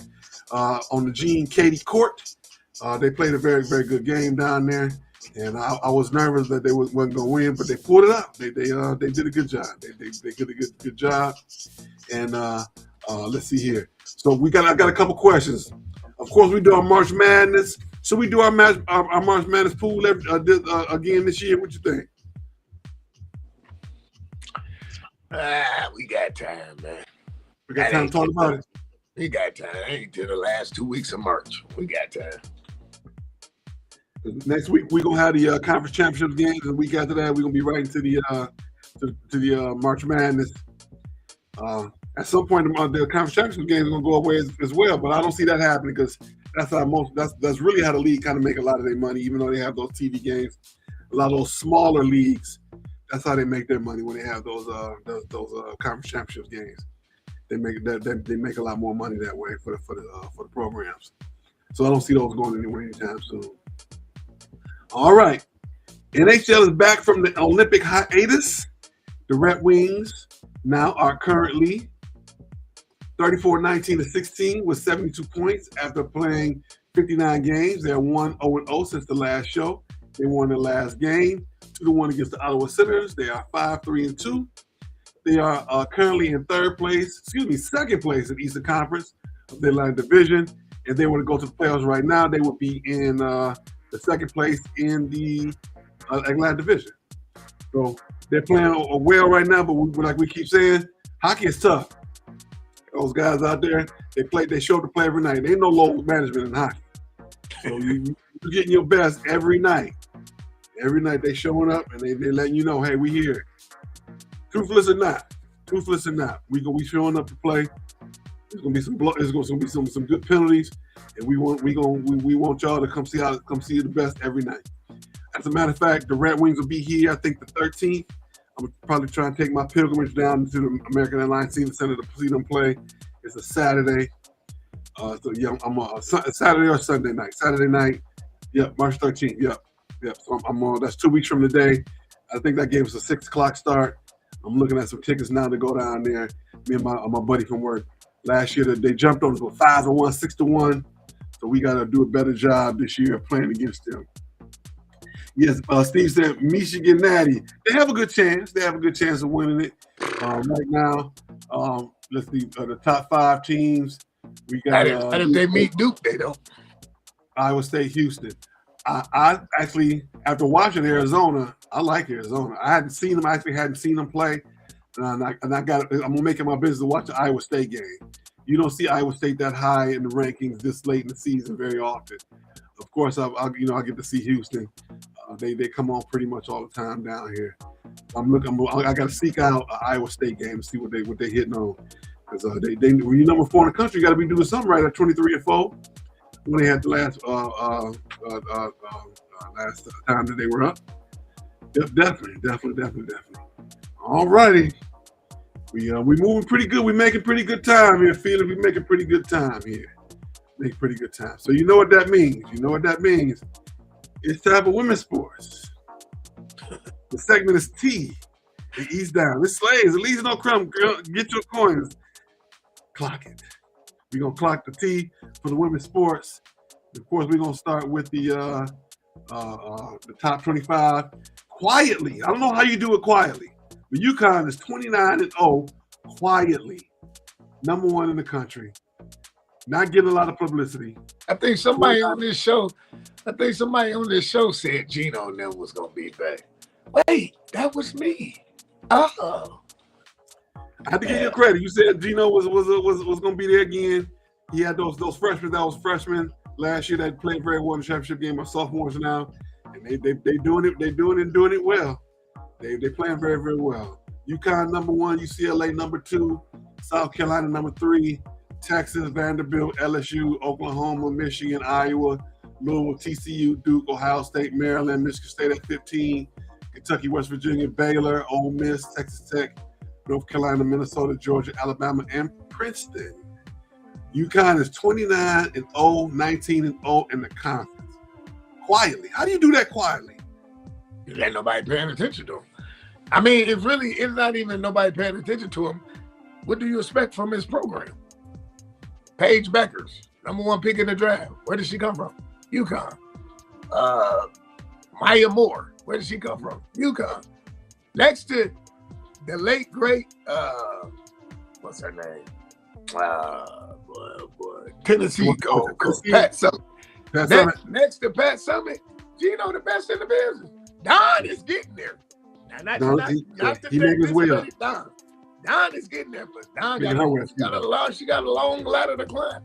Speaker 1: on the Gene Katie Court. They played a very, very good game down there. And I was nervous that they wasn't going to win, but they pulled it up. They did a good job. They did a good job. And let's see here. So I got a couple questions. Of course, we do our March Madness. So we do our March Madness pool again this year. What you think?
Speaker 2: We got time, man.
Speaker 1: We got time to talk about it.
Speaker 2: We got time. Ain't till the last 2 weeks of March. We got time.
Speaker 1: Next week we're gonna have the conference championship games, and the week after that we're gonna be right into the March Madness. At some point, the conference championship games are gonna go away as well, but I don't see that happening because that's really how the league kind of make a lot of their money, even though they have those TV games. A lot of those smaller leagues, that's how they make their money when they have those conference championship games. They make a lot more money that way for the programs. So I don't see those going anywhere anytime soon. All right. NHL is back from the Olympic hiatus. The Red Wings now are currently 34-19-16 with 72 points after playing 59 games. They are 1-0-0 since the last show. They won their last game, 2-1 against the Ottawa Senators. They are 5-3-2. They are currently in second place in Eastern Conference of their line division. If they were to go to the playoffs right now, they would be in the second place in the Atlantic Division. So they're playing well right now, but like we keep saying, hockey is tough. Those guys out there, they show to play every night. There ain't no low management in hockey. So you're getting your best every night. Every night they showing up and they letting you know, hey, we here. Toothless or not, we showing up to play. There's gonna be some good penalties, and we want y'all to come see the best every night. As a matter of fact, the Red Wings will be here. I think the 13th. I'm gonna probably try and take my pilgrimage down to the American Airlines Season Center to see them play. It's a Saturday. So yeah, I'm Saturday or Sunday night. Saturday night. Yep, March 13th. Yep. So I'm on. That's 2 weeks from today. I think that gave us a 6 o'clock start. I'm looking at some tickets now to go down there. Me and my buddy from work. Last year they jumped on us with 5-1, 6-1. So we got to do a better job this year of playing against them. Yes, Steve said Michigan Natty. They have a good chance. They have a good chance of winning it. Right now, let's see the top 5 teams. We got.
Speaker 2: And if they meet Duke, they don't.
Speaker 1: Iowa State, Houston. I actually, after watching Arizona, I like Arizona. I hadn't seen them. I actually hadn't seen them play. I'm gonna make it my business to watch the Iowa State game. You don't see Iowa State that high in the rankings this late in the season very often. Of course, I get to see Houston. They come on pretty much all the time down here. I got to seek out an Iowa State game and see what they hitting on. Because when you're number 4 in the country, you got to be doing something right at 23-4. When they had the last time that they were up. Yep, definitely. All righty. We moving pretty good. We making pretty good time here, Felix. We making pretty good time here. Make pretty good time. So you know what that means. It's time for women's sports. The segment is T. The East down. This slaves. At least no crumb. Girl, get your coins. Clock it. We're gonna clock the T for the women's sports. Of course, we're gonna start with the top 25 quietly. I don't know how you do it quietly. But UConn is 29-0 quietly. Number 1 in the country. Not getting a lot of publicity.
Speaker 2: I think somebody on this show said Gino and them was gonna be back. Wait, that was me. Oh.
Speaker 1: I have to give you credit. You said Gino was gonna be there again. He had those freshmen that was freshmen last year that played very well in the championship game. Are sophomores now, and they doing it well. They playing very, very well. UConn number 1, UCLA number 2, South Carolina number 3, Texas, Vanderbilt, LSU, Oklahoma, Michigan, Iowa, Louisville, TCU, Duke, Ohio State, Maryland, Michigan State at 15, Kentucky, West Virginia, Baylor, Ole Miss, Texas Tech, North Carolina, Minnesota, Georgia, Alabama, and Princeton. UConn is 29-0, 19-0 in the conference. Quietly. How do you do that quietly?
Speaker 2: You ain't nobody paying attention to him. I mean, it's not even nobody paying attention to him. What do you expect from his program? Paige Beckers, number 1 pick in the draft. Where did she come from? UConn. Maya Moore. Where did she come from? UConn. Next to the late, great, what's her name? Tennessee coach, Pat Summitt. Next to Pat Summitt, Gino the best in the business. Don is getting there. Now,
Speaker 1: he made his way up.
Speaker 2: Don is getting there, but Don she got a long ladder to climb.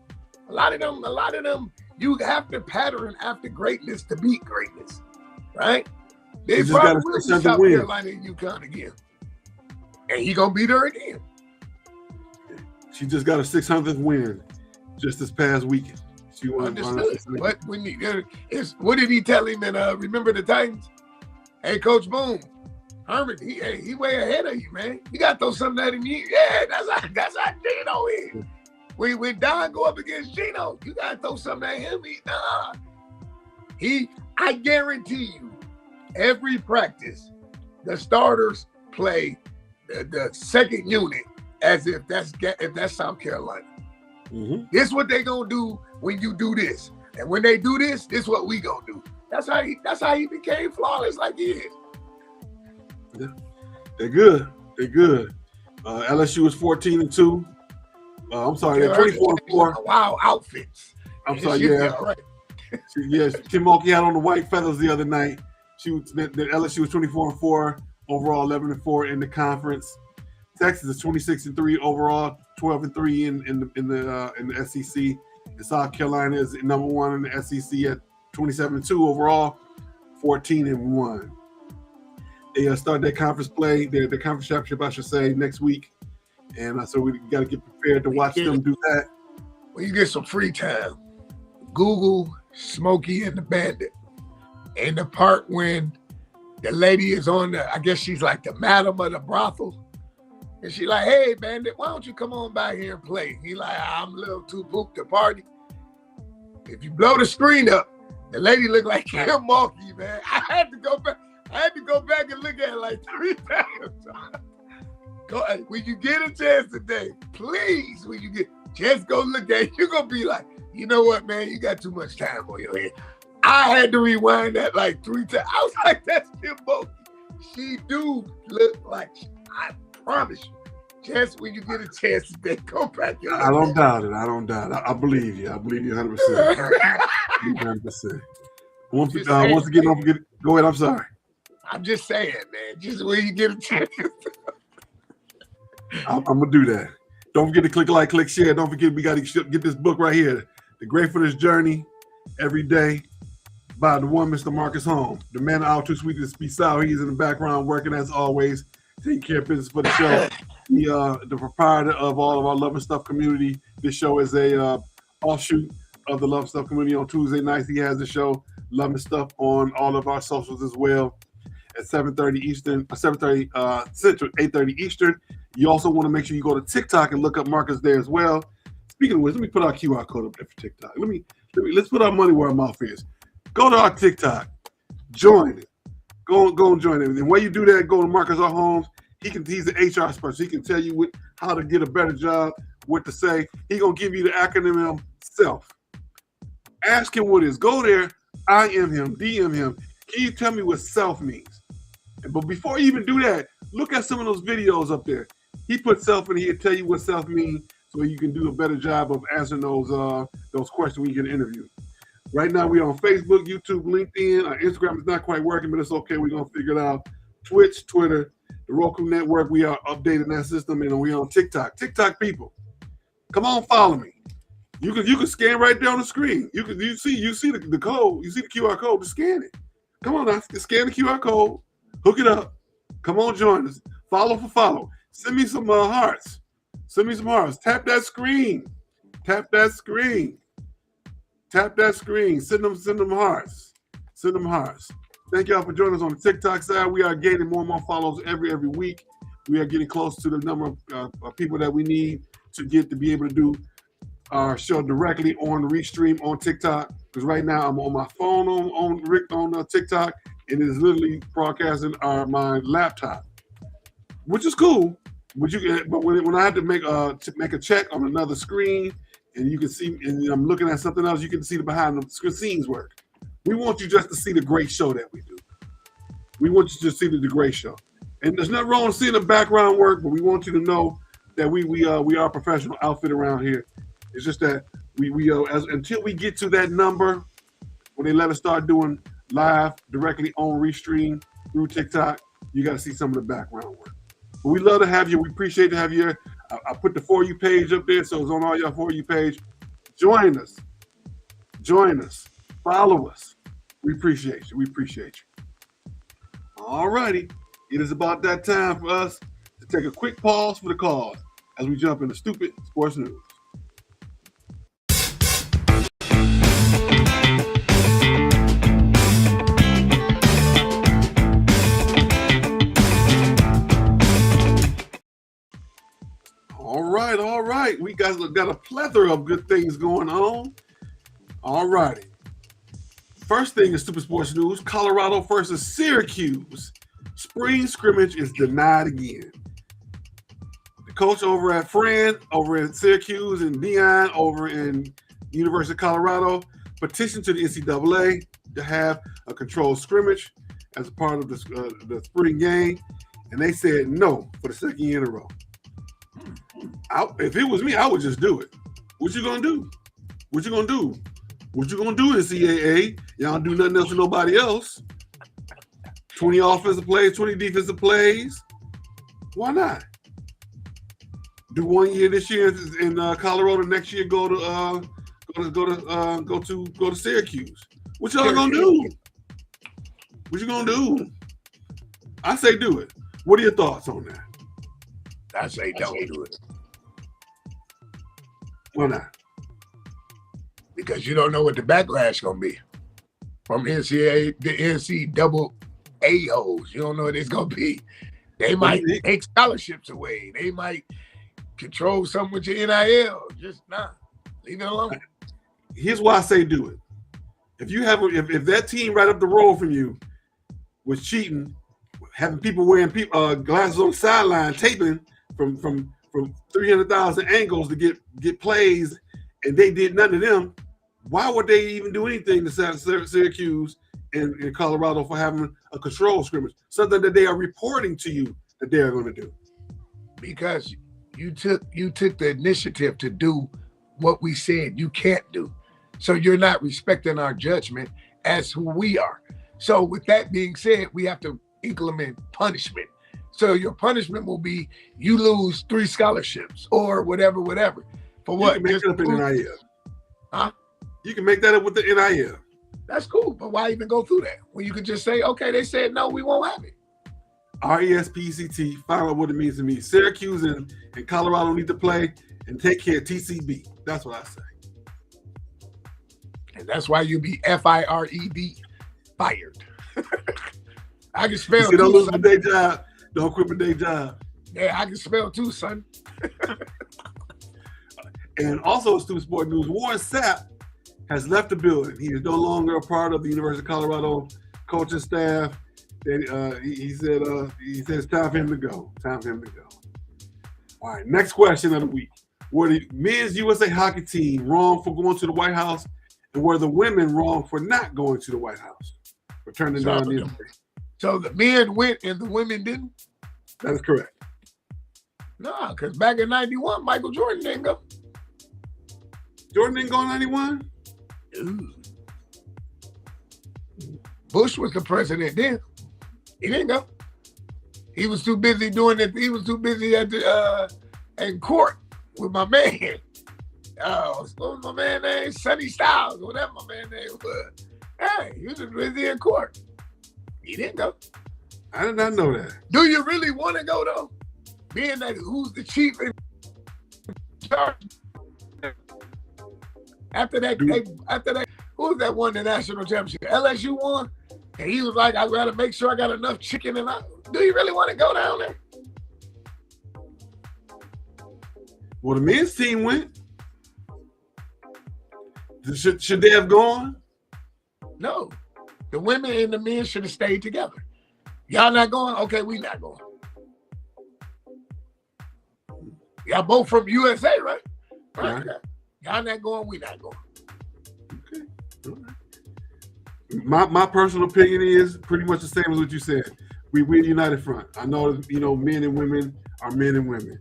Speaker 2: A lot of them, you have to pattern after greatness to beat greatness, right? They probably will be South Carolina and UConn again, and he gonna beat her again.
Speaker 1: She just got a 600th win just this past weekend. She won.
Speaker 2: But what did he tell him? And remember the Titans? Hey, Coach Boone, Herman, he way ahead of you, man. You got to throw something at him. Yeah, that's how Gino is. When Don go up against Gino, you got to throw something at him. I guarantee you, every practice, the starters play the second unit as if that's South Carolina. Mm-hmm. This is what they gonna do when you do this, and when they do this, this is what we gonna do. That's how he became flawless like he is.
Speaker 1: Yeah. They're good. LSU is 14-2. I'm sorry, they're 24-4.
Speaker 2: Wow outfits.
Speaker 1: I'm sorry, yeah. Right. Yes, Kim Mulkey had on the white feathers the other night. The LSU was 24-4 overall, 11-4 in the conference. Texas is 26-3 overall, 12-3 in the SEC. And South Carolina is number 1 in the SEC at 27-2 overall, 14-1. They start their conference play, their conference championship, I should say, next week. And so we got to get prepared to watch them do that.
Speaker 2: When you get some free time, Google Smokey and the Bandit. And the part when the lady is on I guess she's like the madam of the brothel. And she like, hey, Bandit, why don't you come on by here and play? He like, I'm a little too pooped to party. If you blow the screen up, the lady looked like Kim Mulkey, man. I had to go back and look at it like 3 times. When you get a chance today, please, just go look at it. You're going to be like, you know what, man? You got too much time on your head. I had to rewind that like 3 times. I was like, that's Kim Mulkey. She do look like, I promise you. Just when you get a chance today, go back.
Speaker 1: I don't doubt it. I believe you. I believe you 100%. 100%. Once again, don't forget. Go ahead. I'm sorry.
Speaker 2: I'm just saying, man. Just when you get a chance.
Speaker 1: I'm gonna do that. Don't forget to click like, click share. Don't forget we got to get this book right here, The Gratefulness Journey, every day, by the one Mr. Marcus Holmes, the man out too sweet to speak sour. He's in the background working as always, taking care of business for the show. The proprietor of all of our Love and Stuff community. This show is a offshoot of the Love and Stuff community. On Tuesday nights, he has the show Love and Stuff on all of our socials as well at 7:30 Eastern, 7:30 Central, 8:30 Eastern. You also want to make sure you go to TikTok and look up Marcus there as well. Speaking of which, let me put our QR code up there for TikTok. Let's put our money where our mouth is. Go to our TikTok, join it. Go and join it. And when you do that, go to Marcus R. Holmes. He's an HR specialist. He can tell you how to get a better job, what to say. He's gonna give you the acronym SELF. Ask him what it is. Go there, IM him, DM him. Can you tell me what SELF means? But before you even do that, look at some of those videos up there. He put SELF in here, tell you what SELF means, so you can do a better job of answering those questions when you get an interview. Right now, we're on Facebook, YouTube, LinkedIn. Our Instagram is not quite working, but it's okay. We're gonna figure it out. Twitch, Twitter, the Roku Network. We are updating that system, and we're on TikTok. TikTok people, come on, follow me. You can scan right there on the screen. You see the code. You see the QR code. Just scan it. Come on now, scan the QR code. Hook it up. Come on, join us. Follow for follow. Send me some hearts. Send me some hearts. Tap that screen. Tap that screen. Tap that screen. Send them hearts. Send them hearts. Thank y'all for joining us on the TikTok side. We are gaining more and more follows every week. We are getting close to the number of people that we need to get to be able to do our show directly on the Restream on TikTok. Because right now I'm on my phone on TikTok, and it is literally broadcasting my laptop, which is cool. But when I have to make a check on another screen, and you can see, and I'm looking at something else, you can see the behind the scenes work. We want you just to see the great show that we do. We want you to just see the great show. And there's nothing wrong with seeing the background work, but we want you to know that we are a professional outfit around here. It's just that until we get to that number, when they let us start doing live directly on Restream through TikTok, you got to see some of the background work. But we love to have you. We appreciate to have you. I put the For You page up there, so it's on all your For You page. Join us. Follow us. We appreciate you. All righty. It is about that time for us to take a quick pause for the cause as we jump into Stoopid Sports News. All right. We got a plethora of good things going on. All righty. First thing is Stoopid Sports News. Colorado versus Syracuse. Spring scrimmage is denied again. The coach over at Friend, over in Syracuse, and Dion over in University of Colorado petitioned to the NCAA to have a controlled scrimmage as a part of the spring game, and they said no for the second year in a row. If it was me, I would just do it. What you gonna do? NCAA? Y'all don't do nothing else to nobody else. 20 offensive plays, 20 defensive plays. Why not? Do 1 year this year in Colorado. Next year go to Syracuse. What y'all gonna do? What you gonna do? I say do it. What are your thoughts on that?
Speaker 2: I say don't do it.
Speaker 1: Why not?
Speaker 2: Because you don't know what the backlash gonna be from NCAA, the NCAA hoes. You don't know what it's gonna be. They might take scholarships away. They might control something with your NIL. Just leave it alone.
Speaker 1: Here's why I say do it. If you have, if that team right up the road from you was cheating, having people wearing glasses on the sideline, taping from 300,000 angles to get plays, and they did none of them, why would they even do anything to Syracuse and Colorado for having a control scrimmage? Something that they are reporting to you that they are going to do.
Speaker 2: Because you took the initiative to do what we said you can't do. So you're not respecting our judgment as who we are. So with that being said, we have to implement punishment. So your punishment will be you lose 3 scholarships or whatever. For what?
Speaker 1: You can make that up in NIL.
Speaker 2: Huh?
Speaker 1: You can make that up with the NIL.
Speaker 2: That's cool, but why even go through that when you can just say, okay, they said no, we won't have it.
Speaker 1: RESPCT, find out what it means to me. Syracuse and Colorado need to play and take care of TCB. That's what I say.
Speaker 2: And that's why you be FIRED, fired. I can spell too,
Speaker 1: don't lose
Speaker 2: son.
Speaker 1: my day job. Don't quit my day job.
Speaker 2: Yeah, I can spell too, son.
Speaker 1: And also, Stoopid Sports News, Warren Sapp has left the building. He is no longer a part of the University of Colorado coaching staff. He said it's time for him to go. All right, next question of the week. Were the men's USA hockey team wrong for going to the White House? And were the women wrong for not going to the White House? For turning down the invitation?
Speaker 2: So the men went and the women didn't?
Speaker 1: That is correct.
Speaker 2: No, because back in 91, Michael Jordan didn't go.
Speaker 1: Jordan didn't go in 91?
Speaker 2: Ooh. Bush was the president then. He didn't go. He was too busy doing it. He was too busy at the in court with my man. What was my man name? Sonny Styles, whatever my man name was. Hey, he was just busy in court. He didn't go.
Speaker 1: I did not know that.
Speaker 2: Do you really want to go though? Being that who's the chief in charge? After that, who was that won the national championship? LSU won, and he was like, "I gotta make sure I got enough chicken." And do you really want to go down there?
Speaker 1: Well, the men's team went. Should they have gone?
Speaker 2: No, the women and the men should have stayed together. Y'all not going? Okay, we not going. Y'all both from USA, right? Right. Y'all not going, we not going.
Speaker 1: Okay. All right. My personal opinion is pretty much the same as what you said. We're a united front. I know, men and women are men and women.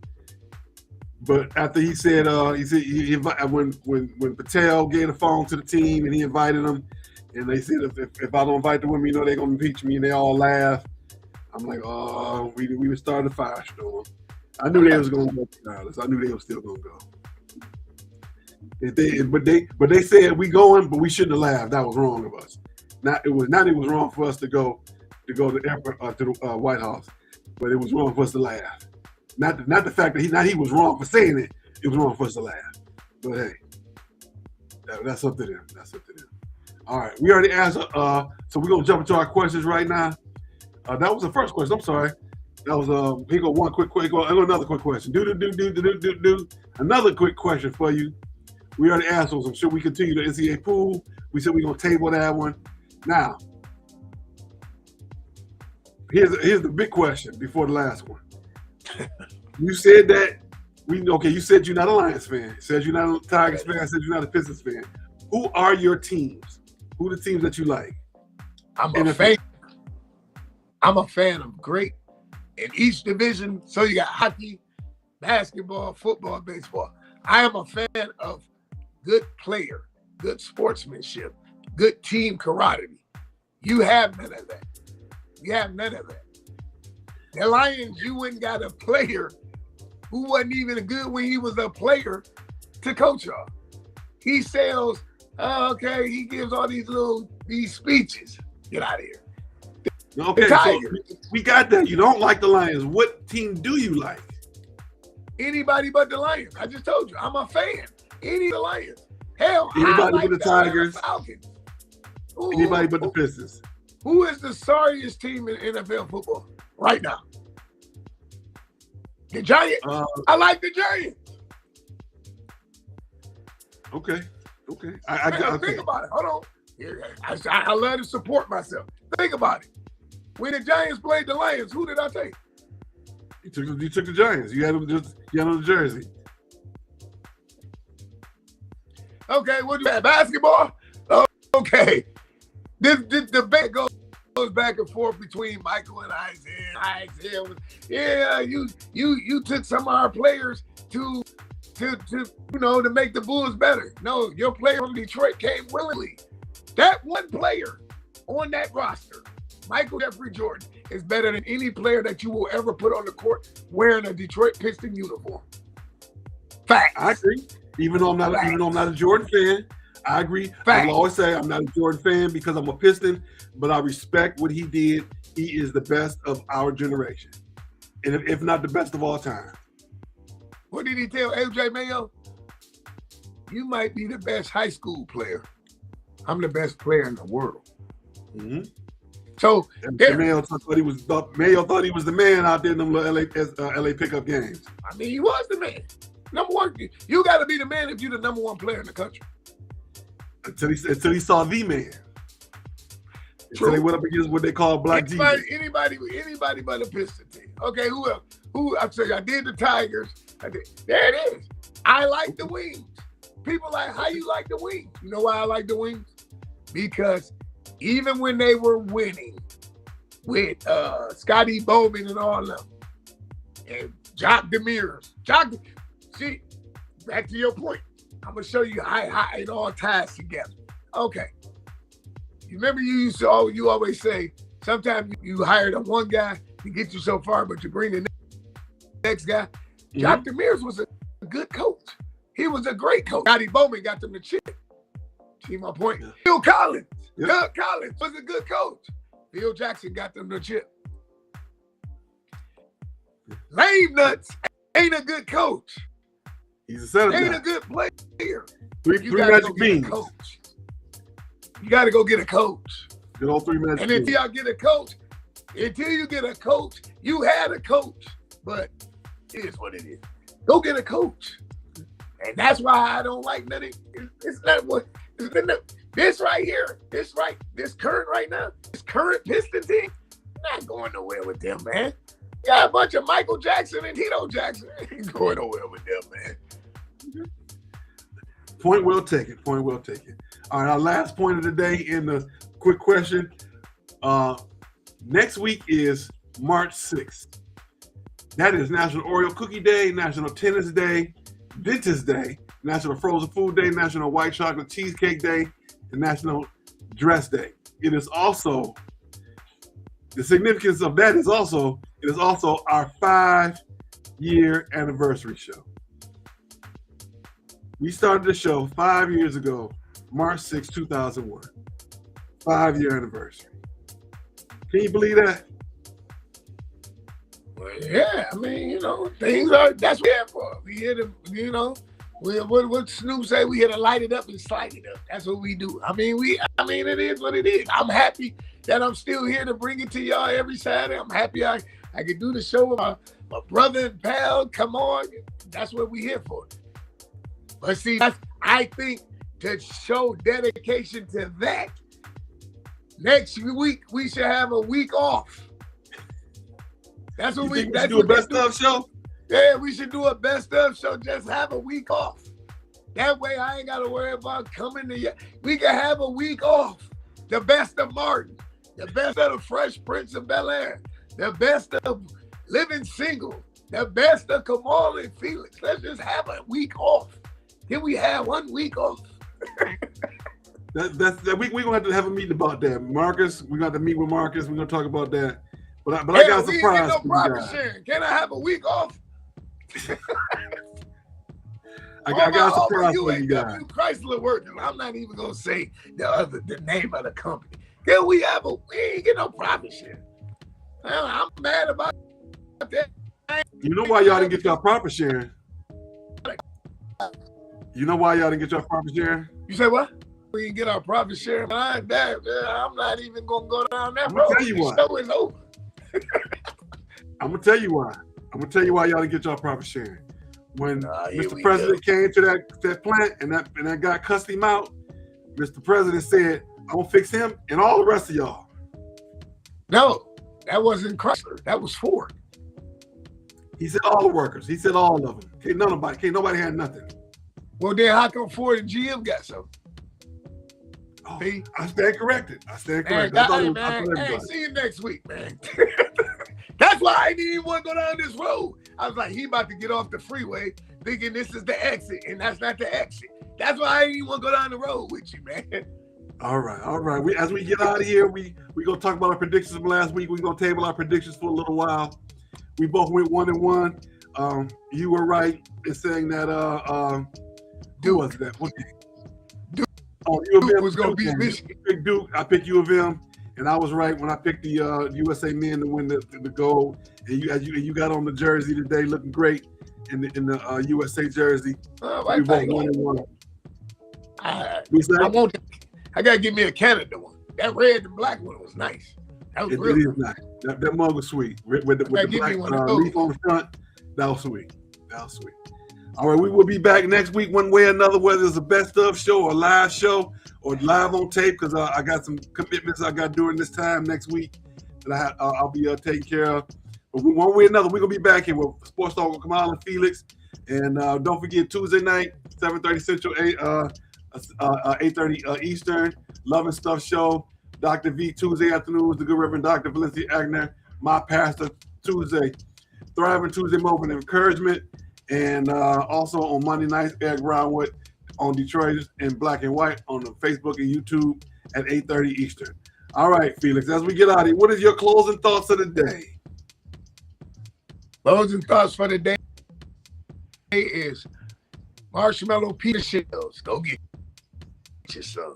Speaker 1: But after he said when Patel gave the phone to the team and he invited them, and they said if I don't invite the women, they're gonna impeach me, and they all laughed. I'm like, oh, we were starting a firestorm. I knew they was gonna go regardless. I knew they were still gonna go. But they said we going, but we shouldn't have laughed. That was wrong of us. It was wrong for us to go to the White House, but it was wrong for us to laugh. Not the fact that he was wrong for saying it. It was wrong for us to laugh. But hey, that's up to them. All right, we already asked. So we're gonna jump into our questions right now. That was the first question. I'm sorry. That was here go one quick. I got another quick question. Another quick question for you. We already asked them. Should we continue the NCAA pool? We said we're gonna table that one. Now, here's the big question before the last one. You said that you said you're not a Lions fan. You said you're not a Tigers fan. You said you're not a Pistons fan. Who are your teams? Who are the teams that you like?
Speaker 2: I'm a fan of great in each division. So you got hockey, basketball, football, baseball. I am a fan of good player, good sportsmanship, good team camaraderie. You have none of that. The Lions, you wouldn't got a player who wasn't even good when he was a player to coach y'all. He sells, he gives all these speeches. Get out of here.
Speaker 1: Okay, so we got that. You don't like the Lions. What team do you like?
Speaker 2: Anybody but the Lions. I just told you, I'm a fan. Any of the Lions. Hell,
Speaker 1: Anybody
Speaker 2: I like
Speaker 1: but the Tigers.
Speaker 2: Falcons. Ooh,
Speaker 1: Anybody but the Pistons.
Speaker 2: Who is the sorriest team in NFL football right now? The Giants. I like the Giants.
Speaker 1: Okay.
Speaker 2: Think about it. Hold on. I love to support myself. Think about it. When the Giants played the Lions, who did I take?
Speaker 1: You took the Giants. You had them on the jersey.
Speaker 2: Okay, what do you have? Basketball? Oh, okay. This debate goes back and forth between Michael and Isaiah. Isaiah was, you took some of our players to make the Bulls better. No, your player from Detroit came willingly. That one player on that roster, Michael Jeffrey Jordan, is better than any player that you will ever put on the court wearing a Detroit Piston uniform. Facts.
Speaker 1: I agree. Even though I'm not a Jordan fan, I agree.
Speaker 2: Facts.
Speaker 1: I will always say I'm not a Jordan fan because I'm a Piston, but I respect what he did. He is the best of our generation, and if not the best of all time.
Speaker 2: What did he tell AJ Mayo? You might be the best high school player. I'm the best player in the world.
Speaker 1: Mm-hmm.
Speaker 2: So
Speaker 1: Mayo thought he was the man out there in them LA pickup games.
Speaker 2: I mean, he was the man. Number one, you got to be the man if you're the number one player in the country.
Speaker 1: Until he saw the man.
Speaker 2: True.
Speaker 1: Until he went up against what they call Black Jesus.
Speaker 2: Anybody but a Piston team. Okay, who else? I'm saying I did the Tigers. There it is. I like the Wings. People like, how you like the Wings? You know why I like the Wings? Because even when they were winning with Scotty Bowman and all of them, and Jock Demers, see, back to your point. I'm gonna show you how it all ties together. Okay. You remember you always say sometimes you hire the one guy to get you so far, but you bring the next guy. Mm-hmm. Jock Demers was a good coach. He was a great coach. Scotty Bowman got them the chip. See my point? Yeah. Phil Collins. Yeah. Doug Collins was a good coach. Phil Jackson got them the chip. Lame Nuts ain't a good coach.
Speaker 1: He's a setup
Speaker 2: ain't
Speaker 1: guy.
Speaker 2: A good player.
Speaker 1: Three magic beans.
Speaker 2: You got to go get a coach.
Speaker 1: Get all three magic beans.
Speaker 2: And until you get a coach, you had a coach. But it is what it is. Go get a coach. And that's why I don't like nothing. It's not what this right here, this current right now, this current Piston team, not going nowhere with them, man. You got a bunch of Michael Jackson and Tito Jackson. Ain't going nowhere with them, man.
Speaker 1: Point well taken. All right, our last point of the day in the quick question. Next week is March 6th. That is National Oreo Cookie Day, National Tennis Day, Dentist Day, National Frozen Food Day, National White Chocolate Cheesecake Day, and National Dress Day. It is also, the significance of that is also, it is also our 5-year anniversary show. We started the show 5 years ago, March 6, 2001. 5-year anniversary. Can you believe that?
Speaker 2: Well, yeah, I mean, things are, that's what we're here for. We here to, what Snoop say, we here to light it up and slide it up. That's what we do. I mean, it is what it is. I'm happy that I'm still here to bring it to y'all every Saturday. I'm happy I can do the show with my brother and pal. Come on. That's what we here for. But see, I think to show dedication to that, next week we should have a week off. That's what we should do. A best of show? Yeah, we should do a best of show. Just have a week off. That way I ain't got to worry about coming to you. We can have a week off. The best of Martin. The best of the Fresh Prince of Bel-Air. The best of Living Single. The best of Kamau and Felix. Let's just have a week off. Can we have 1 week off?
Speaker 1: That week we're going to have a meeting about that. Marcus, we're going to meet with Marcus. We're going to talk about that. But I got a surprise for you guys.
Speaker 2: Sharing. Can I have a week off?
Speaker 1: I got a surprise for you guys.
Speaker 2: Chrysler working. I'm not even going to say the name of the company. Can we ain't get no profit share. I'm mad about that.
Speaker 1: You know why y'all didn't get y'all profit sharing? You know why y'all didn't get your profit share?
Speaker 2: You say what? We didn't get our profit share. I'm not even gonna go down that
Speaker 1: I'm
Speaker 2: road.
Speaker 1: gonna tell you why.
Speaker 2: The show is over.
Speaker 1: I'm gonna tell you why. I'm gonna tell you why y'all didn't get your profit sharing. When
Speaker 2: Here
Speaker 1: Mr.
Speaker 2: we
Speaker 1: President came to that plant and that guy cussed him out, Mr. President said, "I'm gonna fix him and all the rest of y'all."
Speaker 2: No, that wasn't Chrysler. That was Ford.
Speaker 1: He said all the workers. He said all of them. Can't nobody had nothing.
Speaker 2: Well, then how come Ford and GM got something?
Speaker 1: Oh,
Speaker 2: See?
Speaker 1: I stand corrected. I stand
Speaker 2: Man,
Speaker 1: corrected. I thought it
Speaker 2: hey,
Speaker 1: was up to
Speaker 2: man, hey,
Speaker 1: everybody.
Speaker 2: see you next week, man. That's why I didn't even want to go down this road. I was like, he about to get off the freeway thinking this is the exit, and that's not the exit. That's why I didn't even want to go down the road with you, man.
Speaker 1: All right. As we get out of here, we gonna talk about our predictions from last week. We're gonna table our predictions for a little while. We both went 1-1. You were right in saying that who was that? What game?
Speaker 2: Duke.
Speaker 1: Oh, U of M
Speaker 2: was gonna
Speaker 1: Duke
Speaker 2: beat
Speaker 1: game.
Speaker 2: Michigan.
Speaker 1: You picked Duke. I picked U of M, and I was right when I picked the USA men to win the gold. And you got on the jersey today, looking great in the USA jersey. We both 1-1.
Speaker 2: I gotta give me a Canada one. That red and black one was nice. That was
Speaker 1: It
Speaker 2: real.
Speaker 1: is nice. That mug was sweet. With the black leaf on the front. That was sweet. All right, we will be back next week one way or another, whether it's a best of show or live show or live on tape, because I got some commitments I got during this time next week that I'll be taking care of. But one way or another, we're going to be back here with Sports Talk with Kamau and Felix. And don't forget, Tuesday night, 7:30 Central, 8:30 Eastern, Love and Stuff Show. Dr. V Tuesday afternoons, the good Reverend Dr. Valencia Agner, my pastor Tuesday, Thriving Tuesday Moment of Encouragement, and also on Monday nights, Eric Brownwood on Detroit and Black and White on the Facebook and YouTube at 8:30 Eastern. All right, Felix, as we get out of here, what is your closing thoughts of the day?
Speaker 2: Closing thoughts for the day is marshmallow pita shells. Go get you some.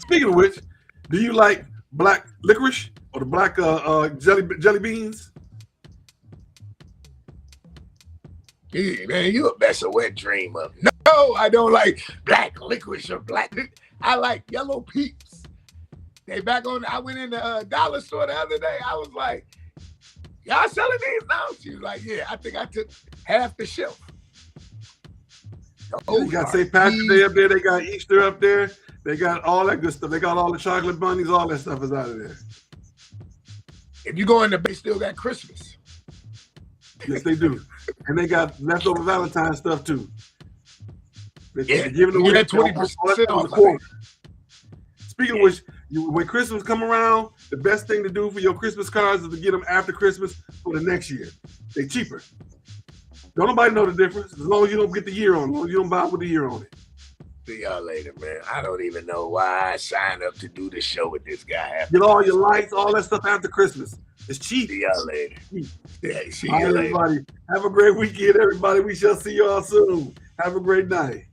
Speaker 1: Speaking of which, do you like black licorice or the black jelly beans?
Speaker 2: Yeah, man, you a mess of wet dream up. No, I don't like black licorice or black. I like yellow peeps. They back on. I went in the dollar store the other day. I was like, y'all selling these now? She was like, yeah, I think I took half the shelf.
Speaker 1: They got St. Patrick's Day up there. They got Easter up there. They got all that good stuff. They got all the chocolate bunnies. All that stuff is out of there.
Speaker 2: If you go in the they still got Christmas.
Speaker 1: Yes, they do. And they got leftover Valentine's stuff too.
Speaker 2: They're
Speaker 1: giving away
Speaker 2: 20%
Speaker 1: on the quarter. Speaking of which, when Christmas come around, the best thing to do for your Christmas cards is to get them after Christmas for the next year. They're cheaper. Don't nobody know the difference. As long as you don't get the year on it. As long as you don't buy it with the year on it.
Speaker 2: See y'all later, man. I don't even know why I signed up to do this show with this guy.
Speaker 1: Get all your lights, all that stuff after Christmas. It's cheap.
Speaker 2: See y'all later. Yeah, see you
Speaker 1: all right,
Speaker 2: later.
Speaker 1: everybody. Have a great weekend, everybody. We shall see y'all soon. Have a great night.